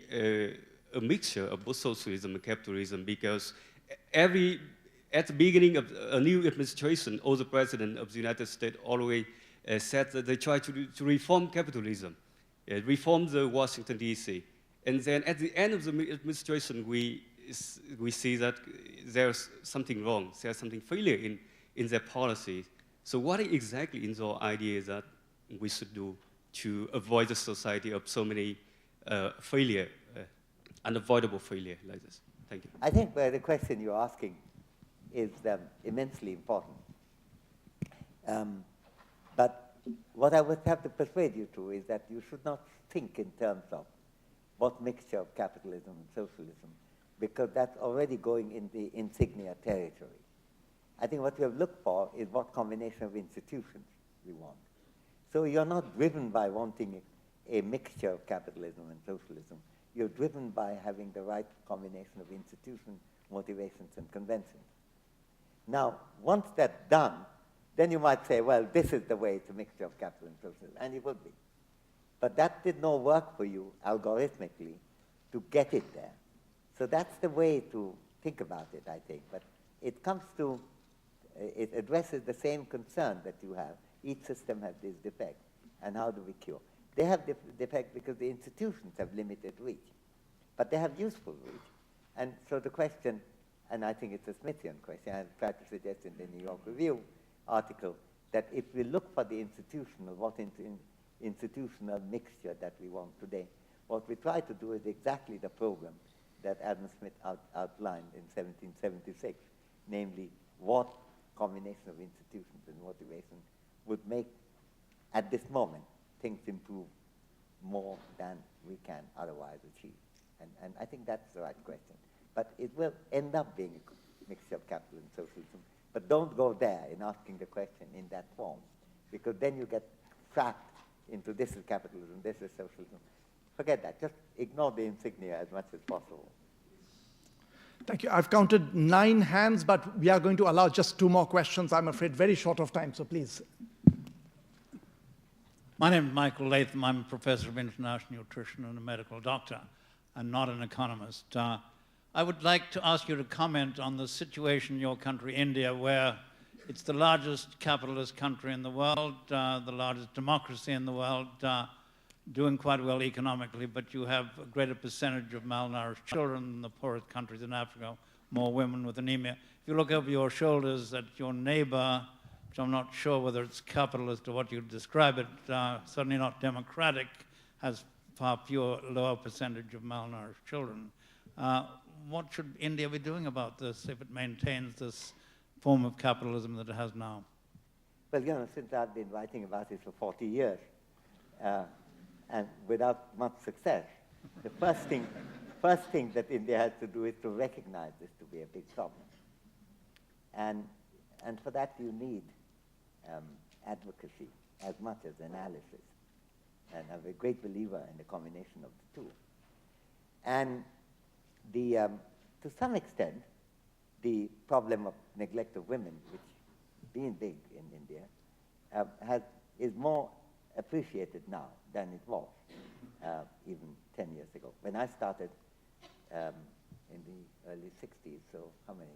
Speaker 7: a mixture of both socialism and capitalism, because at the beginning of a new administration, all the president of the United States always said that they try to reform capitalism, reform the Washington, D.C. And then at the end of the administration, we see that there's something wrong, there's something failure in their policies. So what exactly is your idea that we should do to avoid a society of so many failure, unavoidable failure like this? Thank you.
Speaker 3: I think the question you're asking is immensely important. But what I would have to persuade you to is that you should not think in terms of what mixture of capitalism and socialism, because that's already going in the insignia territory. I think what you have looked for is what combination of institutions we want. So you're not driven by wanting a mixture of capitalism and socialism. You're driven by having the right combination of institutions, motivations, and conventions. Now, once that's done, then you might say, well, this is the way to mixture of capital and socialism, and it would be. But that did not work for you algorithmically to get it there. So that's the way to think about it, I think. But it comes to, it addresses the same concern that you have. Each system has this defect, and how do we cure? They have defect because the institutions have limited reach, but they have useful reach. And so the question, and I think it's a Smithian question, I tried to suggest in the New York Review article, that if we look for the institutional, institutional mixture that we want today, what we try to do is exactly the program that Adam Smith outlined in 1776, namely what combination of institutions and motivation would make, at this moment, things improve more than we can otherwise achieve. And I think that's the right question. But it will end up being a mixture of capital and socialism. But don't go there in asking the question in that form, because then you get trapped into this is capitalism, this is socialism. Forget that. Just ignore the insignia as much as possible.
Speaker 4: Thank you. I've counted 9 hands, but we are going to allow just 2 more questions. I'm afraid very short of time, so please.
Speaker 8: My name is Michael Latham. I'm a professor of international nutrition and a medical doctor. I'm not an economist. I would like to ask you to comment on the situation in your country, India, where it's the largest capitalist country in the world, the largest democracy in the world, doing quite well economically, but you have a greater percentage of malnourished children than the poorest countries in Africa, more women with anemia. If you look over your shoulders at your neighbor, which I'm not sure whether it's capitalist or what you describe it, certainly not democratic, has far fewer, lower percentage of malnourished children. What should India be doing about this if it maintains this form of capitalism that it has now?
Speaker 3: Well, you know, since I've been writing about it for 40 years, and without much success, the first thing that India has to do is to recognize this to be a big problem. And for that you need advocacy as much as analysis. And I'm a great believer in the combination of the two. And to some extent, the problem of neglect of women, which being big in India, is more appreciated now than it was even 10 years ago. When I started in the early 60s, so how many?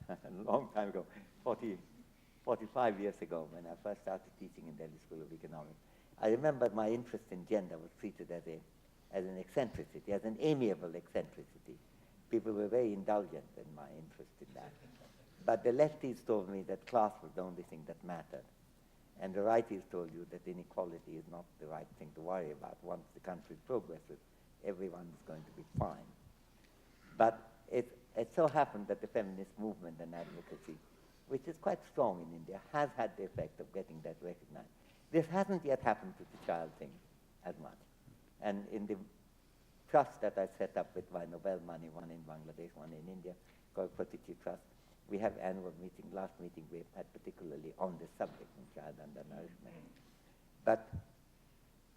Speaker 3: A long time ago, 45 years ago, when I first started teaching in Delhi School of Economics, I remember my interest in gender was treated as an eccentricity, as an amiable eccentricity. People were very indulgent in my interest in that. But the lefties told me that class was the only thing that mattered. And the righties told you that inequality is not the right thing to worry about. Once the country progresses, everyone is going to be fine. But it so happened that the feminist movement and advocacy, which is quite strong in India, has had the effect of getting that recognized. This hasn't yet happened to the child thing as much. And in the trust that I set up with my Nobel money, one in Bangladesh, one in India, called Pratichi Trust, we have annual meeting. Last meeting we had particularly on this subject, on child undernourishment. But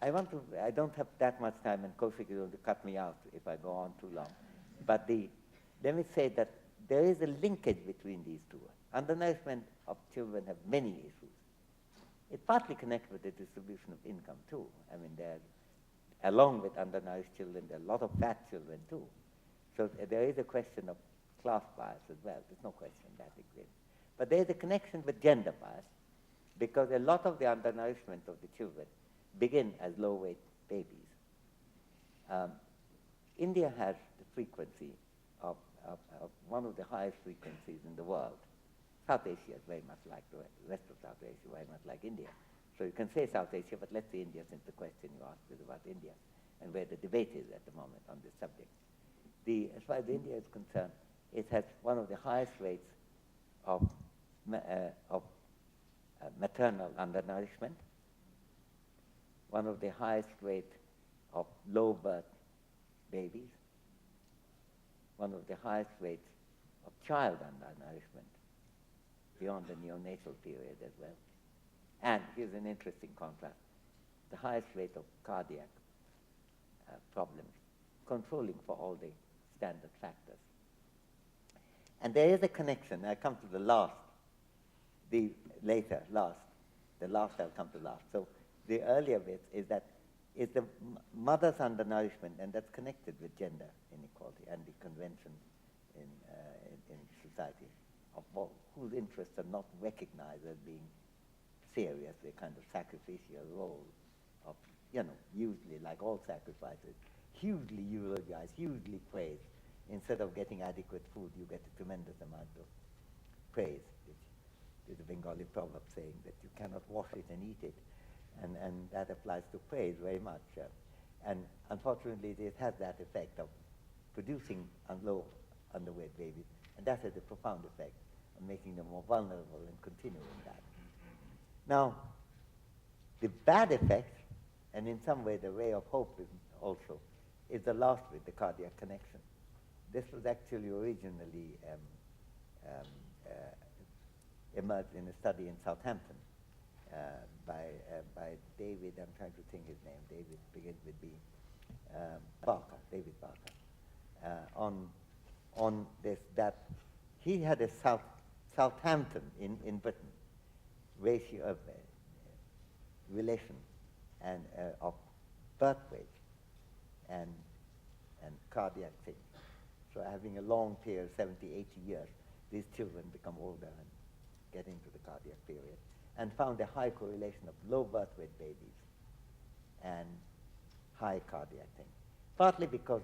Speaker 3: I don't have that much time, and Kaushik is going to cut me out if I go on too long. But let me say that there is a linkage between these two. Undernourishment of children have many issues. It partly connects with the distribution of income too. I mean, along with undernourished children, there are a lot of fat children too. So there is a question of class bias as well. There's no question that exists. But there is a connection with gender bias, because a lot of the undernourishment of the children begin as low-weight babies. India has the frequency of one of the highest frequencies in the world. South Asia is very much like the rest of South Asia, very much like India. So you can say South Asia, but let's say India, since the question you asked is about India and where the debate is at the moment on this subject. As far as India is concerned, it has one of the highest rates of maternal undernourishment, one of the highest rates of low birth babies, one of the highest rates of child undernourishment beyond the neonatal period as well. And here's an interesting contrast, the highest rate of cardiac problems, controlling for all the standard factors. And there is a connection. I come to the last, the last I'll come to last. So the earlier bit is that is the mother's undernourishment, and that's connected with gender inequality and the conventions in society of whose interests are not recognized as being serious, the kind of sacrificial role of, usually like all sacrifices, hugely eulogized, hugely praised. Instead of getting adequate food, you get a tremendous amount of praise, which is a Bengali proverb saying that you cannot wash it and eat it. And that applies to praise very much. And unfortunately, it has that effect of producing low underweight babies, and that has a profound effect on making them more vulnerable and continuing that. Now, the bad effect, and in some way the ray of hope is the last bit, the cardiac connection. This was actually originally emerged in a study in Southampton by David, I'm trying to think his name, David begins with B, David Barker, on this, that he had a Southampton in Britain ratio of relation and of birth weight and cardiac thing. So having a long period, 70, 80 years, these children become older and get into the cardiac period, and found a high correlation of low birth weight babies and high cardiac thing. Partly because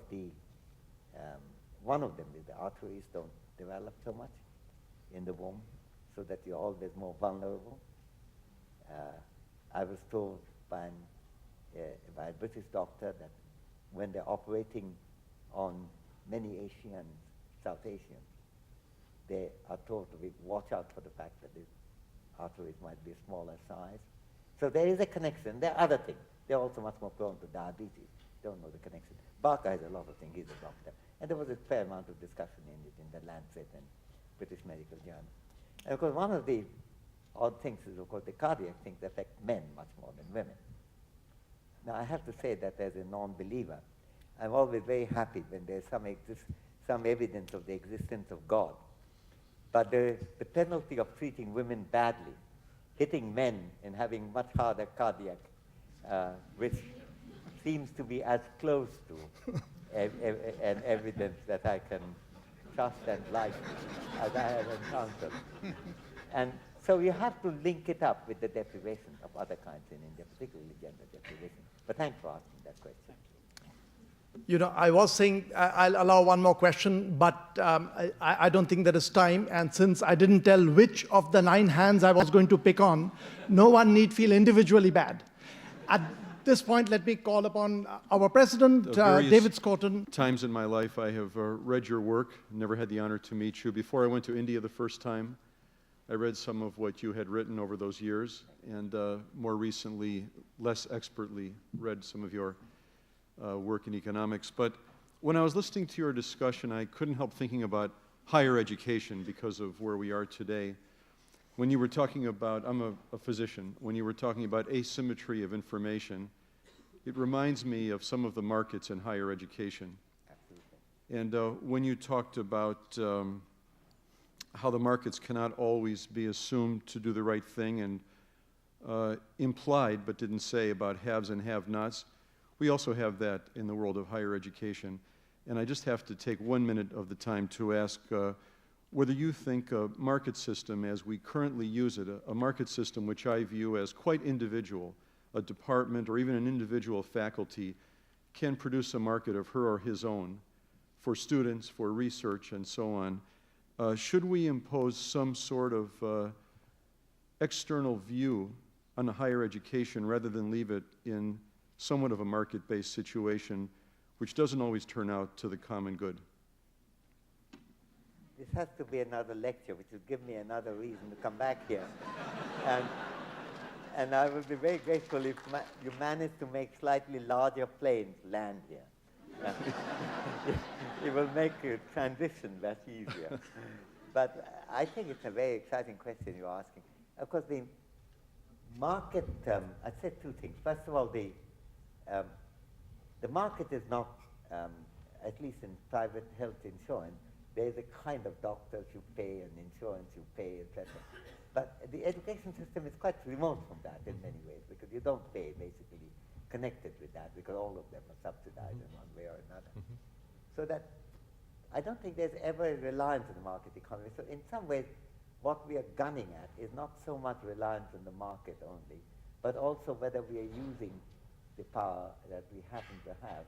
Speaker 3: one of them is the arteries don't develop so much in the womb, so that you're always more vulnerable. I was told by a British doctor that when they're operating on many Asians, South Asians, they are told to watch out for the fact that the arteries might be a smaller size. So there is a connection. There are other things. They're also much more prone to diabetes. Don't know the connection. Barker has a lot of things. He's a doctor. And there was a fair amount of discussion in it in the Lancet and British Medical Journal. And of course, one of the odd things is, of course, the cardiac things affect men much more than women. Now, I have to say that as a non-believer, I'm always very happy when there's some evidence of the existence of God. But the penalty of treating women badly, hitting men and having much harder cardiac, which seems to be as close to an evidence that I can trust and like as I have encountered. And so you have to link it up with the deprivation of other kinds in India, particularly gender deprivation. But thanks for asking that question.
Speaker 4: I was saying I'll allow one more question, but I don't think there is time. And since I didn't tell which of the 9 hands I was going to pick on, no one need feel individually bad. At this point, let me call upon our president, David Scotten.
Speaker 9: Times in my life I have read your work, never had the honor to meet you. Before I went to India the first time, I read some of what you had written over those years, and more recently, less expertly, read some of your work in economics. But when I was listening to your discussion, I couldn't help thinking about higher education because of where we are today. When you were talking about, I'm a physician, when you were talking about asymmetry of information, it reminds me of some of the markets in higher education. Absolutely. And when you talked about how the markets cannot always be assumed to do the right thing, and implied but didn't say about haves and have-nots, We also have that in the world of higher education. And I just have to take 1 minute of the time to ask whether you think a market system as we currently use it, a market system which I view as quite individual, a department or even an individual faculty can produce a market of her or his own for students, for research, and so on. Should we impose some sort of external view on the higher education rather than leave it in somewhat of a market-based situation, which doesn't always turn out to the common good?
Speaker 3: This has to be another lecture, which will give me another reason to come back here. And I would be very grateful if you managed to make slightly larger planes land here. It will make a transition much easier. But I think it's a very exciting question you're asking. Of course, the market, I'd say two things. First of all, the market is not, at least in private health insurance, there's a kind of doctors you pay and insurance you pay, etc. But the education system is quite remote from that in many ways, because you don't pay basically connected with that, because all of them are subsidized in one way or another. So that I don't think there's ever a reliance on the market economy. So in some ways, what we are gunning at is not so much reliance on the market only, but also whether we are using the power that we happen to have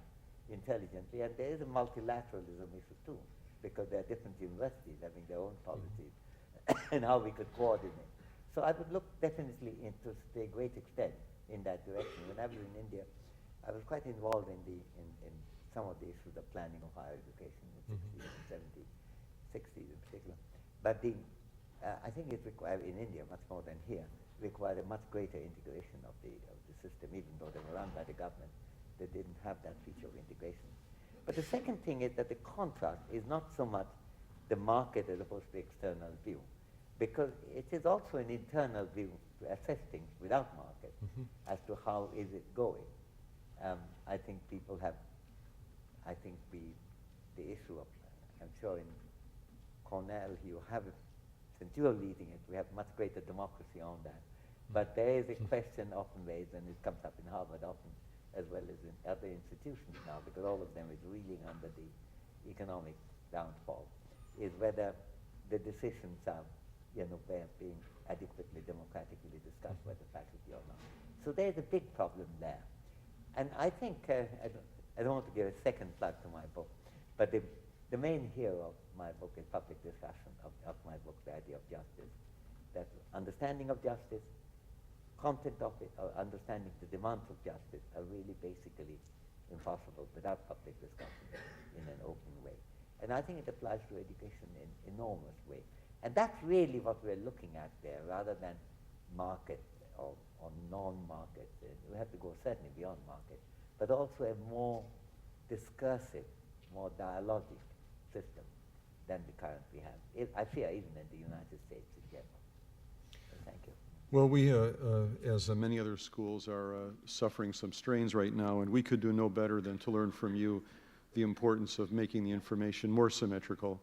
Speaker 3: intelligently. And there is a multilateralism issue too, because there are different universities having their own policies and how we could coordinate. So I would look definitely into a great extent in that direction. When I was in India, I was quite involved in some of the issues of planning of higher education in the 60s and 70s, 60s in particular. But I think it required, in India, much more than here, required a much greater integration of the system, even though they were run by the government. They didn't have that feature of integration. But the second thing is that the contrast is not so much the market as opposed to the external view, because it is also an internal view to assess things without market as to how is it going. I think people have, the issue of, I'm sure in Cornell you have, since you are leading it, we have much greater democracy on that. But there is a question often raised, and it comes up in Harvard often, as well as in other institutions now, because all of them is reeling under the economic downfall, is whether the decisions are, being adequately democratically discussed by the faculty or not. So there's a big problem there. And I think, I don't want to give a second plug to my book, but the main hero of my book is public discussion of my book, The Idea of Justice. That understanding of justice, content of it, or understanding the demands of justice are really basically impossible without public discussion in an open way. And I think it applies to education in an enormous way. And that's really what we're looking at there, rather than market or non-market. We have to go certainly beyond market, but also a more discursive, more dialogic system than the current we have. I fear even in the United States in general. So thank you.
Speaker 9: Well, we, as many other schools, are suffering some strains right now, and we could do no better than to learn from you the importance of making the information more symmetrical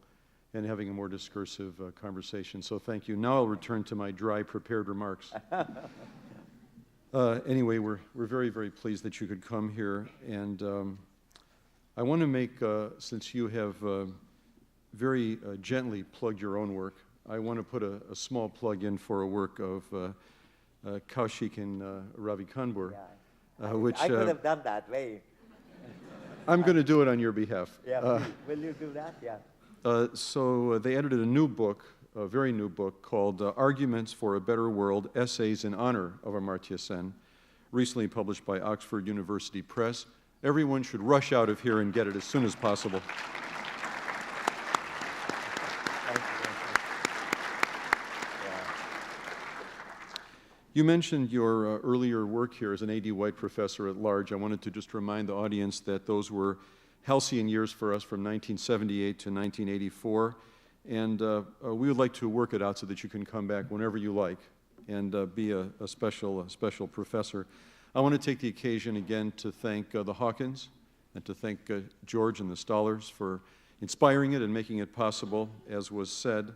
Speaker 9: and having a more discursive conversation. So thank you. Now I'll return to my dry, prepared remarks. Anyway, we're very, very pleased that you could come here. And I want to make, since you have very gently plugged your own work, I want to put a small plug in for a work of Kaushik and Ravi Kanbur.
Speaker 3: Yeah,
Speaker 9: which
Speaker 3: I could have done that way.
Speaker 9: I'm going to do it on your behalf.
Speaker 3: Yeah, will you do that? Yeah.
Speaker 9: So they edited a new book, a very new book, called Arguments for a Better World, Essays in Honor of Amartya Sen, recently published by Oxford University Press. Everyone should rush out of here and get it as soon as possible. You mentioned your earlier work here as an A.D. White professor at large. I wanted to just remind the audience that those were halcyon years for us from 1978 to 1984. And we would like to work it out so that you can come back whenever you like and be a special professor. I want to take the occasion again to thank the Hawkins and to thank George and the Stollers for inspiring it and making it possible, as was said.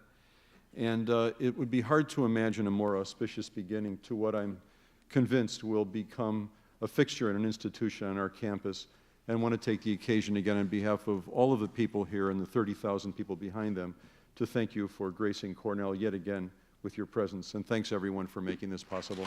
Speaker 9: And it would be hard to imagine a more auspicious beginning to what I'm convinced will become a fixture and an institution on our campus, and want to take the occasion again on behalf of all of the people here and the 30,000 people behind them to thank you for gracing Cornell yet again with your presence. And thanks everyone for making this possible.